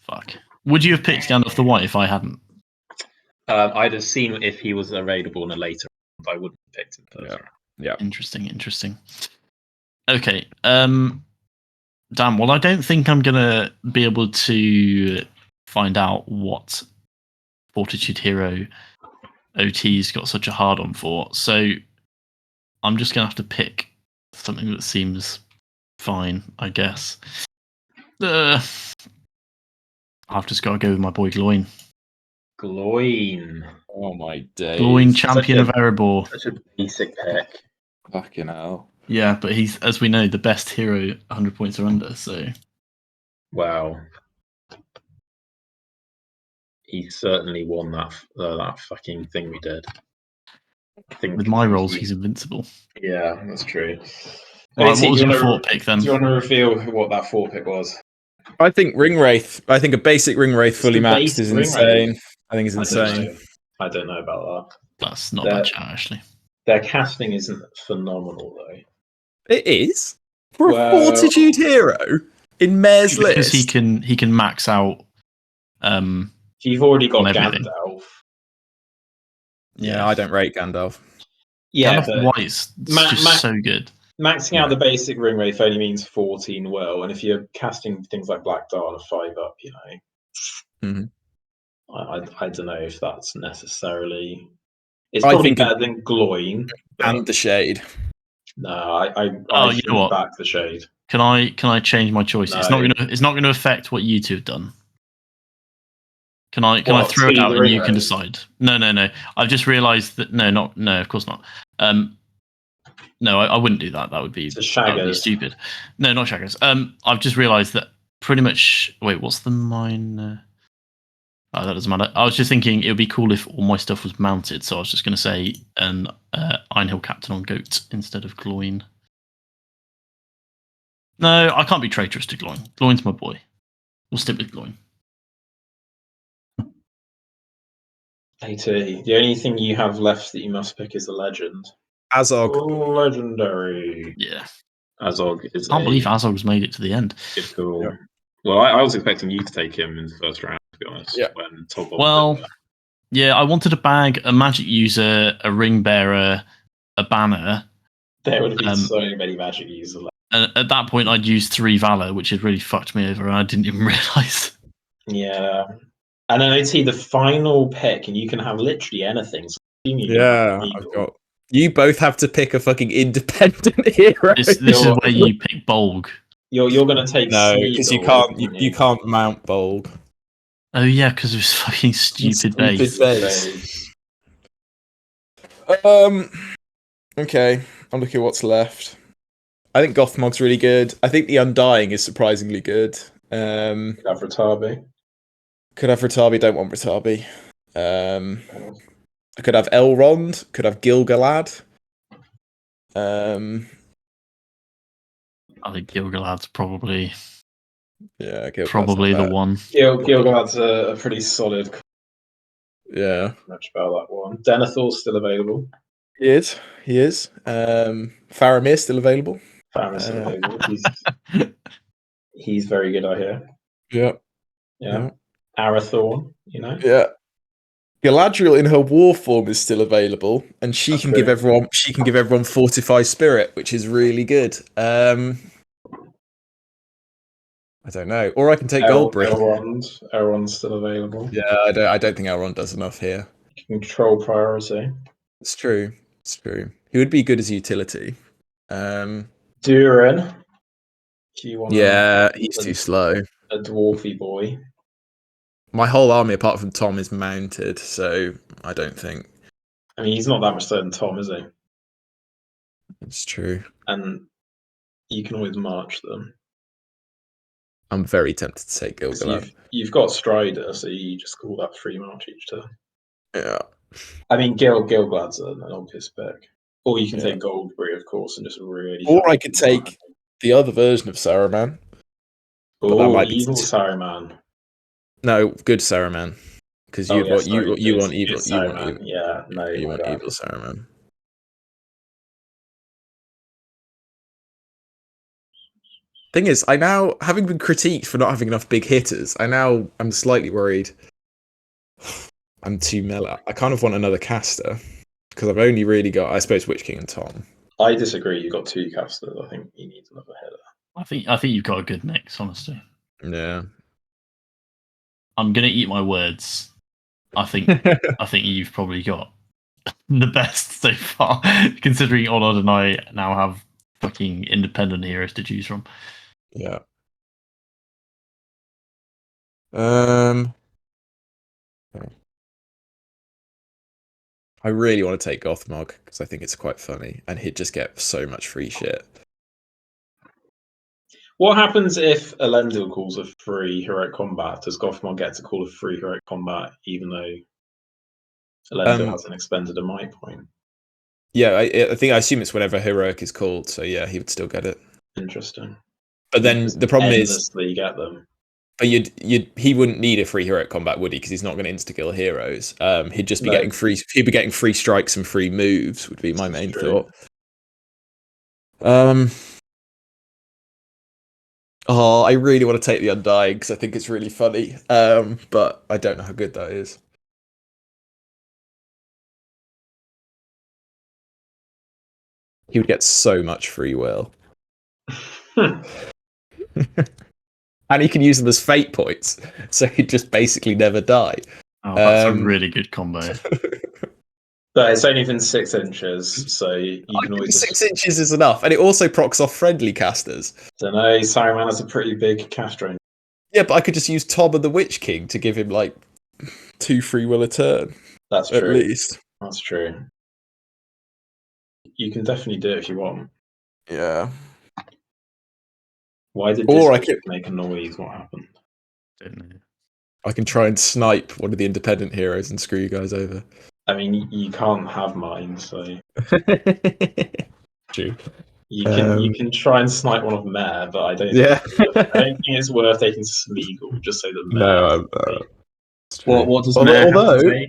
Fuck. Would you have picked Gandalf the White if I hadn't? I'd have seen if he was available in a later round. I wouldn't have picked him first round. Yeah. Interesting. Okay. Damn. Well, I don't think I'm gonna be able to find out what Fortitude Hero OT's got such a hard on for. So I'm just gonna have to pick something that seems fine, I guess. I've just got to go with my boy Gloin. Gloin. Oh my days. Gloin, champion of Erebor. Such a basic pick. Fucking hell. Yeah, but he's, as we know, the best hero 100 points or under, so... Wow. He certainly won that fucking thing we did. I think with my rolls, he's invincible. Yeah, that's true. Right, what was your 4 pick then? Do you want to reveal what that 4 pick was? I think Ring Wraith. I think a basic Ring Wraith fully maxed is insane. I think it's insane. I don't know about that. That's not bad chat, actually. Their casting isn't phenomenal, though. It is? For a Fortitude hero in Mare's list? Because he can max out... You've already got Gandalf. Yeah, I don't rate Gandalf. Yeah, Gandalf White's just so good. Maxing out the basic Ring Wraith only means 14 will, and if you're casting things like Black Dahlia 5 up, you know, I don't know if that's necessarily. It's probably better than Gloin and the Shade. No, I you know what? Back the Shade. Can I change my choice? No. It's not gonna affect what you two have done. Can I throw it out and you can decide? No. I've just realised that no, of course not. No, I wouldn't do that. That would be stupid. No, not Shaggers. I've just realised that pretty much. Wait, what's the mine? Oh, that doesn't matter. I was just thinking it would be cool if all my stuff was mounted. So I was just going to say an Ironhill Captain on Goat instead of Gloin. No, I can't be traitorous to Gloin. Gloin's my boy. We'll stick with Gloin. AT. The only thing you have left that you must pick is a legend. Azog. Legendary. Yeah. Azog is. I can't believe Azog's made it to the end. It's cool. Yeah. Well, I was expecting you to take him in the first round, to be honest. Yeah. Yeah, I wanted to bag a magic user, a ring bearer, a banner. There would have been so many magic users left. And at that point, I'd used 3 Valor, which had really fucked me over, and I didn't even realise. Yeah. And then OT the final pick, and you can have literally anything. So yeah, I've got. You both have to pick a fucking independent hero. This is where you pick Bolg. You're going to take no, because you can't. You can't mount Bolg. Oh yeah, because it was fucking stupid base. Okay, I'm looking at what's left. I think Gothmog's really good. I think the Undying is surprisingly good. Could have Ratabi. Could have Ratabi. Don't want Ratabi. I could have Elrond. Could have Gil-galad. I think Gil-galad's probably. Yeah, probably the one. Gil-galad's a pretty solid. Yeah. Much about that one. Denethor's still available. He is. Faramir's still available. Faramir's still available. He's very good, I hear. Yeah. Arathorn, you know. Yeah. Galadriel in her war form is still available, and she can give everyone Fortify Spirit, which is really good. I don't know. Or I can take Goldbrick. Elrond's still available. Yeah, I don't think Elrond does enough here. Control priority. It's true. He would be good as utility. Durin. Yeah, he's too slow. A dwarfy boy. My whole army, apart from Tom, is mounted, so I don't think. I mean, he's not that much slower than Tom, is he? It's true. And you can always march them. I'm very tempted to take Gil-galad. You've got Strider, so you just call that free march each turn. Yeah. I mean, Gil-galad's an obvious pick. Or you can take Goldberry, of course, and just really. Or I could take the other version of Saruman. Oh, evil Saruman. No, good Saruman. Because you want evil. You want evil. Yeah, no, you want evil Saruman. Thing is, I now, having been critiqued for not having enough big hitters, I'm slightly worried. I'm too mellow. I kind of want another caster because I've only really got, I suppose, Witch King and Tom. I disagree. You've got two casters. I think you need another header. I think you've got a good mix, honestly. Yeah. I'm gonna eat my words. I think you've probably got the best so far, considering Onod and I now have fucking independent heroes to choose from. Yeah. I really want to take Gothmog because I think it's quite funny, and he'd just get so much free shit. What happens if Elendil calls a free heroic combat? Does Gothmog get to call a free heroic combat even though Elendil hasn't expended a might point? Yeah, I assume it's whenever heroic is called, so yeah, he would still get it. Interesting. But then the problem is you get them. But he wouldn't need a free heroic combat, would he? Because he's not going to insta-kill heroes. He'd just be getting free. He'd be getting free strikes and free moves. Would be my main thought. Oh, I really want to take the Undying because I think it's really funny. But I don't know how good that is. He would get so much free will. And he can use them as fate points, so he'd just basically never die. Oh, that's a really good combo. But it's only been 6 inches, so you can always... 6 inches is enough, and it also procs off friendly casters. Don't know, Saruman has a pretty big cast range. Yeah, but I could just use Tom and the Witch King to give him, 2 free will a turn. That's true. At least. That's true. You can definitely do it if you want. Yeah. Why did this make a noise? What happened? I can try and snipe one of the independent heroes and screw you guys over. I mean, you can't have mine, so... True. You can try and snipe one of Mare, but I don't think it's worth taking Smeagol just so that Mare... No, what does Mare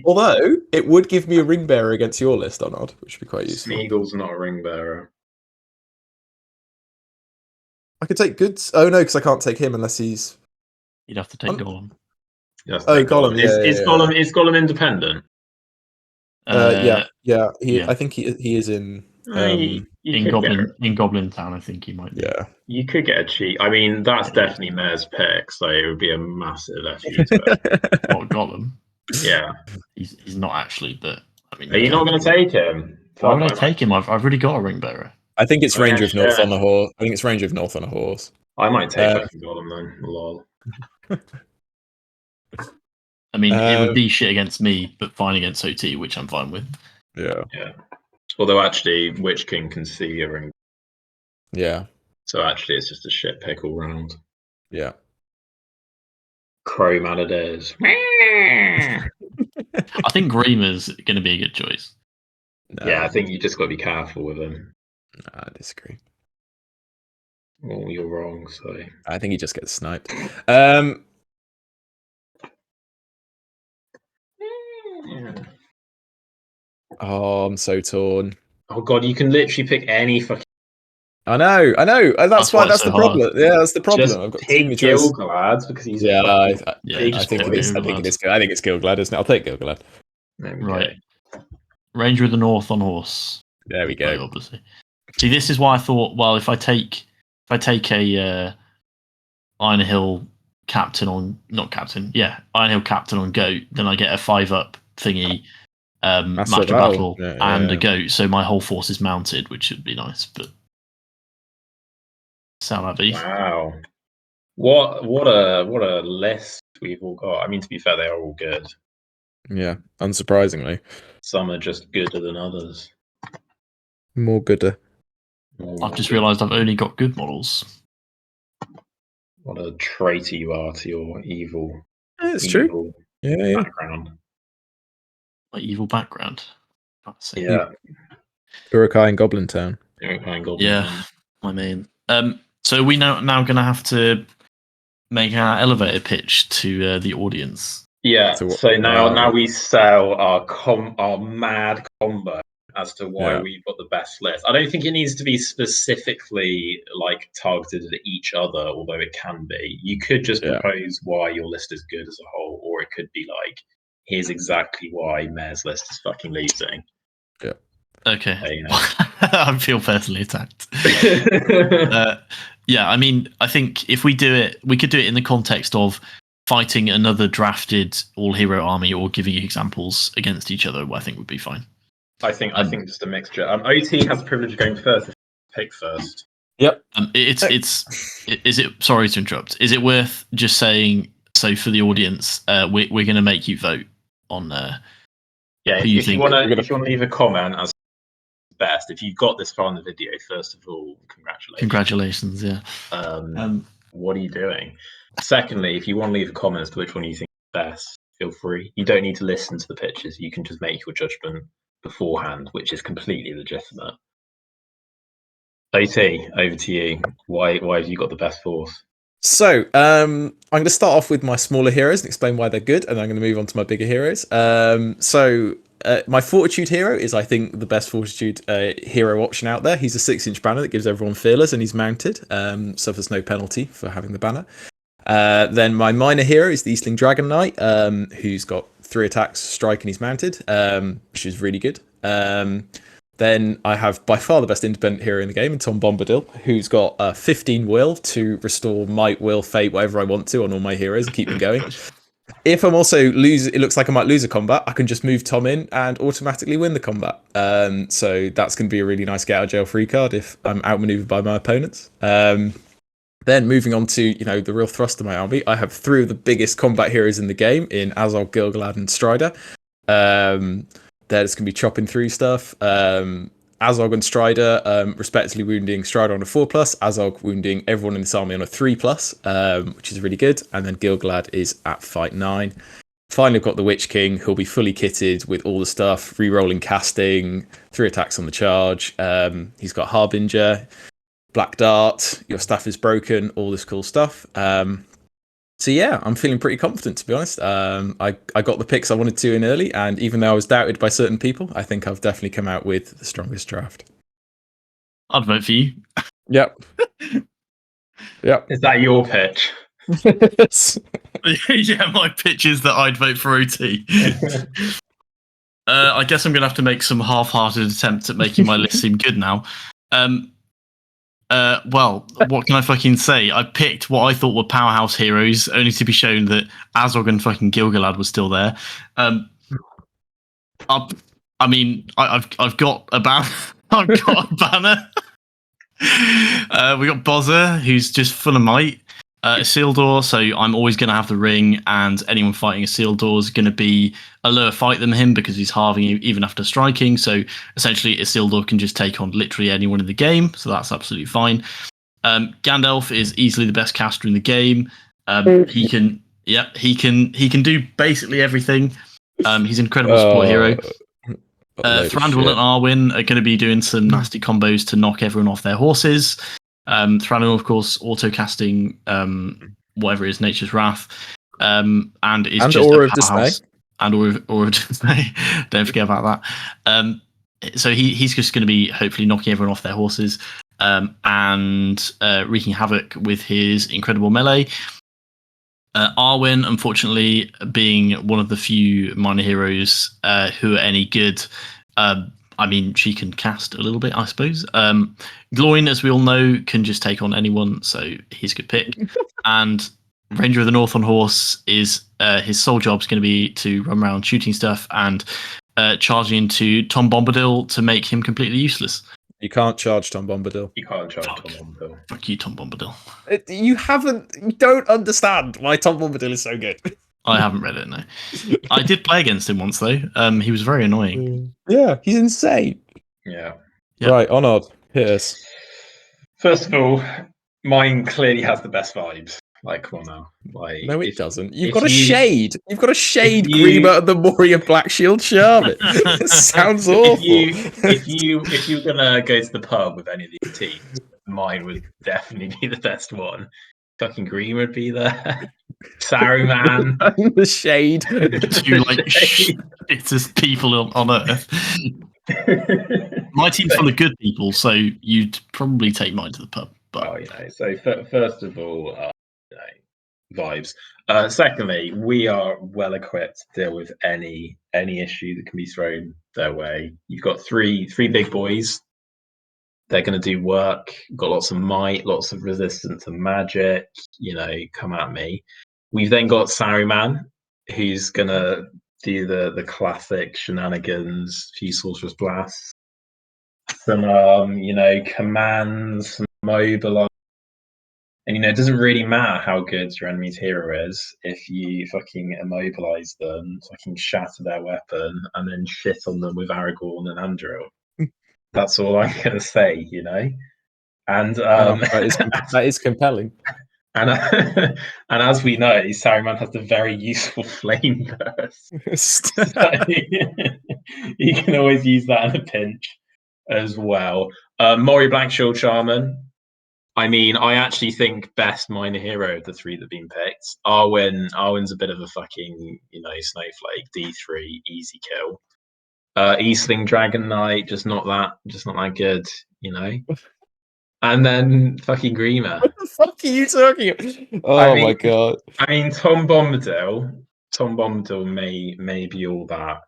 although, it would give me a ring bearer against your list, Onod, which would be quite useful. Smeagol's not a ring bearer. I could take Goods. Oh no, because I can't take him unless he's. You'd have to take Gollum. Gollum. Is Gollum independent? Yeah. I think he is in In Goblin Town, I think he might be. Yeah. You could get a cheat. I mean, that's definitely Mayor's pick, so it would be a massive FU to it. What, Goblin? Yeah. He's not actually, but I mean. Are you not going to take him? Why would I take him? I've already got a ring bearer. I think it's Ranger of North shit. on a horse. I think it's Ranger of North on a horse. I might take fucking Gollum then. Lol. I mean, it would be shit against me, but fine against OT, which I'm fine with. Yeah. Yeah. Although actually, Witch King can see your ring. Yeah. So actually, it's just a shit pick all round. Yeah. Crow Maladares. I think Reamer's going to be a good choice. No. Yeah, I think you just got to be careful with him. No, I disagree. Well, you're wrong, so. I think he just gets sniped. Oh, I'm so torn. Oh god, you can literally pick any fucking. I know. That's why. That's so the problem. hard. Yeah, that's the problem. Just I've got too pick many choices. Gilgalad because he's. Yeah, I think pick it is. I think it is. I think it's Gilgalad, isn't it? I'll take Gilgalad. Right. Ranger of the North on horse. There we go. Obviously. See, this is why I thought. Well, if I take a Iron Hill captain on Iron Hill captain on goat, then I get a 5-up thingy. Master battle and a goat, so my whole force is mounted, which should be nice. But Salavi. Wow, what a list we've all got. I mean, to be fair, they are all good. Yeah, unsurprisingly, some are just gooder than others. More gooder. I've just realised I've only got good models. What a traitor you are to your evil. It's true. Yeah. Background. My evil background. Yeah. Urukai and Goblin Town. Yeah, my main. So we now going to have to make our elevator pitch to the audience. Yeah. So now we sell our mad combo as to why we've got the best list. I don't think it needs to be specifically like targeted at each other, although it can be. You could just propose why your list is good as a whole, or it could be like, here's exactly why Mayor's list is fucking losing. Yeah. Okay. I feel personally attacked. Yeah, I mean, I think if we do it, we could do it in the context of fighting another drafted all-hero army or giving examples against each other, I think would be fine. I think just a mixture. OT has the privilege of going first. If pick first. Yep. Is it? Sorry to interrupt. Is it worth just saying? So for the audience, we're going to make you vote on. If you want to leave a comment as best, if you've got this far in the video, first of all, congratulations. Congratulations. Yeah. What are you doing? Secondly, if you want to leave a comment as to which one you think is best, feel free. You don't need to listen to the pitches. You can just make your judgment beforehand, which is completely legitimate. OT, over to you. Why have you got the best force? So I'm going to start off with my smaller heroes and explain why they're good, and then I'm going to move on to my bigger heroes. My Fortitude hero is, I think, the best Fortitude hero option out there. He's a 6-inch banner that gives everyone fearless, and he's mounted, suffers no penalty for having the banner. Then my minor hero is the Eastling Dragon Knight, who's got 3 attacks, strike, and he's mounted, which is really good. Then I have by far the best independent hero in the game, Tom Bombadil, who's got 15 will to restore might, will, fate, whatever I want to on all my heroes and keep them going. If I'm also it looks like I might lose a combat, I can just move Tom in and automatically win the combat. So that's going to be a really nice get out of jail free card if I'm outmaneuvered by my opponents. Then moving on to, the real thrust of my army, I have 3 of the biggest combat heroes in the game in Azog, Gilgalad, and Strider. They're just going to be chopping through stuff. Azog and Strider, respectively wounding Strider on a 4+, Azog wounding everyone in this army on a 3+, which is really good. And then Gilgalad is at fight 9. Finally, I've got the Witch King, who'll be fully kitted with all the stuff, re-rolling casting, 3 attacks on the charge. He's got Harbinger, Black Dart, your staff is broken, all this cool stuff. So yeah, I'm feeling pretty confident, to be honest. I got the picks I wanted to in early, and even though I was doubted by certain people, I think I've definitely come out with the strongest draft. I'd vote for you. Yep. Is that your pitch? Yeah, my pitch is that I'd vote for OT. I guess I'm going to have to make some half-hearted attempts at making my list seem good now. Well, what can I fucking say? I picked what I thought were powerhouse heroes, only to be shown that Azog and fucking Gilgalad was still there. I've got a banner. I've got a banner. We got Bozza, who's just full of might. Isildur, so I'm always going to have the ring, and anyone fighting Isildur is going to be a lower fight than him because he's halving even after striking. So essentially, Isildur can just take on literally anyone in the game, so that's absolutely fine. Gandalf is easily the best caster in the game. He can do basically everything. He's an incredible support hero. Thranduil and Arwen are going to be doing some nasty combos to knock everyone off their horses. Thranduil, of course, auto-casting whatever is Nature's Wrath, and is just Aura a powerhouse. And Aura of Dismay. Don't forget about that. So he's just going to be hopefully knocking everyone off their horses and wreaking havoc with his incredible melee. Arwen, unfortunately, being one of the few minor heroes who are any good. I mean, she can cast a little bit, I suppose. Gloin, as we all know, can just take on anyone, so he's a good pick. And Ranger of the North on horse is his sole job is going to be to run around shooting stuff and charging into Tom Bombadil to make him completely useless. You can't charge Tom Bombadil. You can't charge Tom Bombadil. Fuck you, Tom Bombadil. You don't understand why Tom Bombadil is so good. I haven't read it, no. I did play against him once, though. He was very annoying. Yeah, he's insane. Yeah. Right, Onod, hit us. First of all, mine clearly has the best vibes. Like, come on now. Like, no, it doesn't. You've got a shade. You've got a shade Grima and the Moria Black Shield Charmin. It sounds awful. If you're gonna go to the pub with any of these teams, mine would definitely be the best one. Fucking Green would be there. Saruman. And the shade. Two like shittest people on Earth. My team's full of good people, so you'd probably take mine to the pub. But so first of all, vibes. Secondly, we are well equipped to deal with any issue that can be thrown their way. You've got three big boys. They're going to do work. Got lots of might, lots of resistance to magic. Come at me. We've then got Saruman, who's going to do the classic shenanigans, few sorcerer's blasts, some commands, some mobilize. And it doesn't really matter how good your enemy's hero is if you fucking immobilize them, fucking shatter their weapon, and then shit on them with Aragorn and Anduril. That's all I'm gonna say, And that is compelling. And as we know, Saruman has the very useful flame burst. So you can always use that in a pinch as well. Moria Black Shield Shaman. I mean, I actually think best minor hero of the three that have been picked. Arwen's a bit of a fucking, snowflake. D3, easy kill. Eastling Dragon Knight, just not that good, And then fucking Grima. What the fuck are you talking about? Oh my god. I mean, Tom Bombadil may be all that.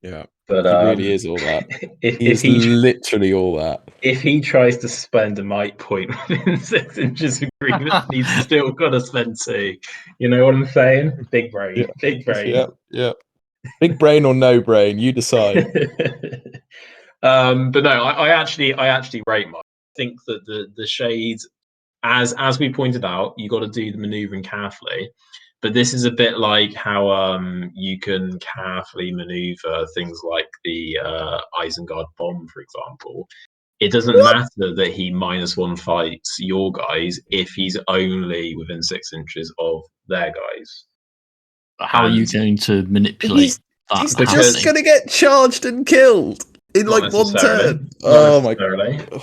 Yeah. But he really is all that. He's literally all that. If he tries to spend a might point within 6 inches of Grima, he's still got to spend 2. You know what I'm saying? Big brain. Yeah. Big brain. Yeah. Big brain or no brain, you decide. But no, I actually rate mine. I think that the shades, as we pointed out, you got to do the maneuvering carefully. But this is a bit like how you can carefully maneuver things like the Isengard bomb, for example. It doesn't matter that he -1 fights your guys if he's only within 6 inches of their guys. How are you going to manipulate that? He's just going to get charged and killed in like one turn. Oh my god!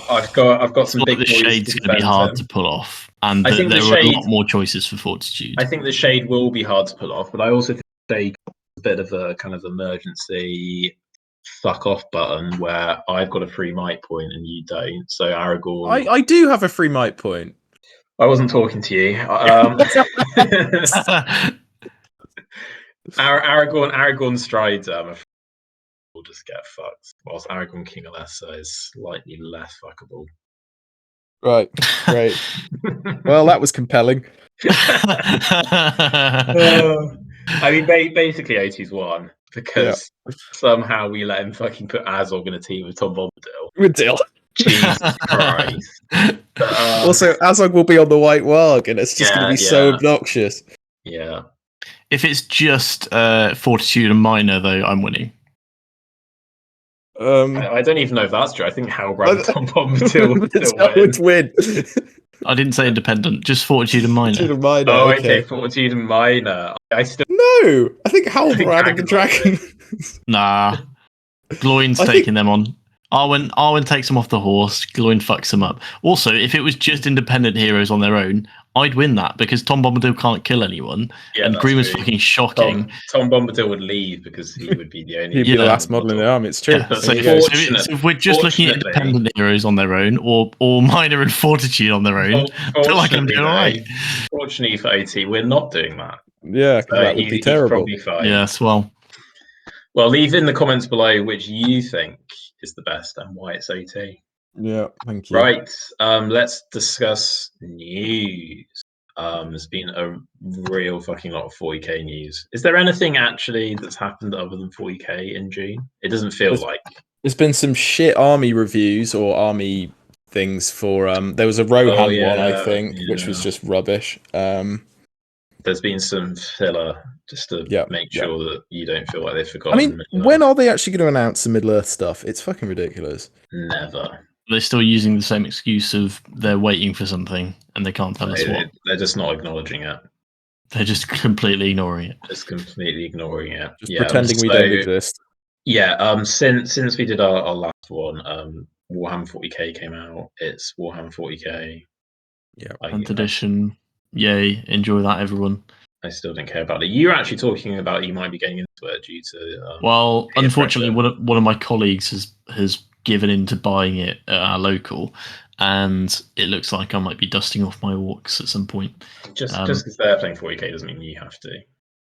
I've got some big. The shade's going to be hard to pull off, and there are a lot more choices for Fortitude. I think the shade will be hard to pull off, but I also think they a bit of a kind of emergency fuck off button where I've got a free might point and you don't. So Aragorn, I do have a free might point. I wasn't talking to you. Aragorn strides will just get fucked, whilst Aragon King Alessa is slightly less fuckable. Right, great. Well, that was compelling. I mean, basically, O2's won because somehow we let him fucking put Azog in a team with Tom Bombadil. Good deal. Jesus Christ. Also, Azog will be on the White Warg, and it's just going to be so obnoxious. Yeah. If it's just Fortitude and Minor, though, I'm winning. I don't even know if that's true. I think Halbrand and Tom Bombadil would win. I didn't say independent, just Fortitude and Minor. Fortitude and Minor. Oh, okay, Fortitude and Minor. I think Halbrand and the Dragon. Nah, Gloin's taking them on. Arwen takes them off the horse. Gloin fucks them up. Also, if it was just independent heroes on their own, I'd win that because Tom Bombadil can't kill anyone, and Green was fucking shocking. Tom Bombadil would leave because he would be the only. He'd be the last model in the army. It's true. Yeah, so if we're just looking at independent heroes on their own, or Minor and Fortitude on their own, I feel like I'm doing all right. Fortunately for OT, we're not doing that. Yeah, because that would be terrible. He's probably fine. Yes, well, leave in the comments below which you think is the best and why it's OT. Yeah, thank you. Right, let's discuss news. There's been a real fucking lot of 40k news. Is there anything actually that's happened other than 40k in June? It doesn't feel like. There's been some shit army reviews or army things for there was a Rohan one, I think, which was just rubbish. There's been some filler just to make sure that you don't feel like they've forgotten. I mean, when are they actually going to announce the Middle Earth stuff? It's fucking ridiculous. Never. They're still using the same excuse of they're waiting for something and they can't tell us what. They're just not acknowledging it. They're just completely ignoring it. Just completely ignoring it. Just pretending we don't exist. Yeah. Since we did our last one, Warhammer 40k came out. It's Warhammer 40k. Yeah. 10th edition. Yay! Enjoy that, everyone. I still don't care about it. You're actually talking about you might be getting into it due to. Well, unfortunately, one of my colleagues has given in to buying it at our local, and it looks like I might be dusting off my orcs at some point. Just because they're playing 40k doesn't mean you have to.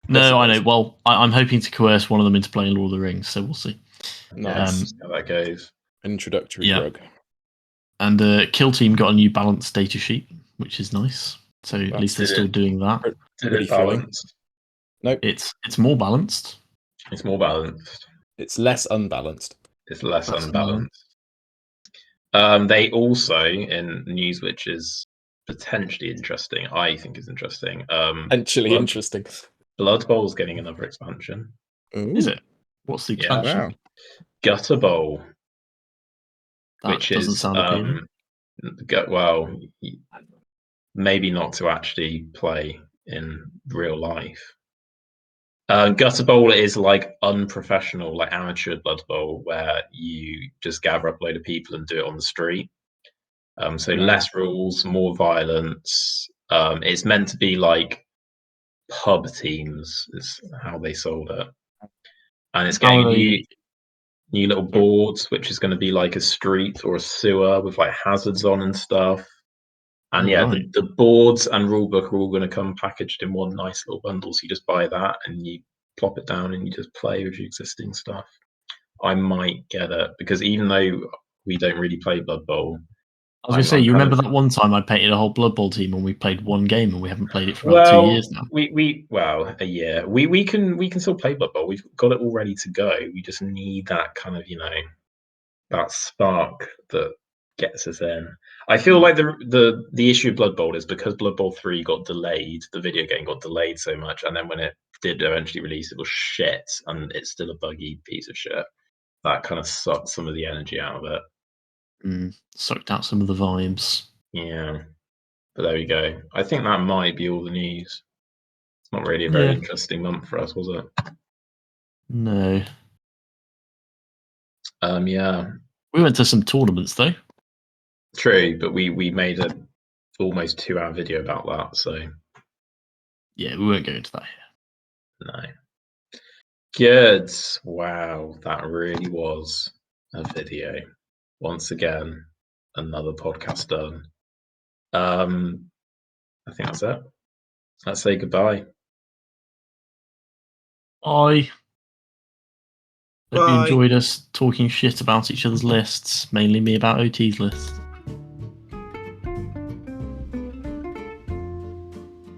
No, I know. Well, I'm hoping to coerce one of them into playing Lord of the Rings, so we'll see. Nice. How that goes. Introductory drug. And Kill Team got a new balanced data sheet, which is nice. So at least they're still doing that. Did it balance? Nope. It's more balanced. It's more balanced. It's less unbalanced. It's less unbalanced. They also, in news which is potentially interesting, I think is interesting. Potentially interesting. Blood Bowl's getting another expansion. Ooh. Is it? What's the expansion? Wow. Gutter Bowl. That which doesn't sound appealing. Well, maybe not to actually play in real life. Gutter Bowl is like unprofessional, like amateur Blood Bowl, where you just gather up a load of people and do it on the street. So less rules, more violence. It's meant to be like pub teams, is how they sold it. And it's getting new little boards, which is going to be like a street or a sewer with like hazards on and stuff. And the boards and rulebook are all going to come packaged in one nice little bundle. So you just buy that and you plop it down and you just play with your existing stuff. I might get it because even though we don't really play Blood Bowl, I was going to say, you remember that one time I painted a whole Blood Bowl team and we played one game and we haven't played it for about 2 years now. A year. We can still play Blood Bowl. We've got it all ready to go. We just need that kind of that spark that gets us in. I feel like the issue of Blood Bowl is because Blood Bowl 3 got delayed, the video game got delayed so much, and then when it did eventually release, it was shit, and it's still a buggy piece of shit. That kind of sucked some of the energy out of it. Sucked out some of the vibes. Yeah. But there we go. I think that might be all the news. It's not really a very interesting month for us, was it? No. Yeah. We went to some tournaments though. True, but we made a almost 2-hour video about that, so yeah, we won't go into that here. No. Good. Wow, that really was a video. Once again, another podcast done. I think that's it. Let's say goodbye. Bye. Hope you enjoyed us talking shit about each other's lists, mainly me about OT's lists.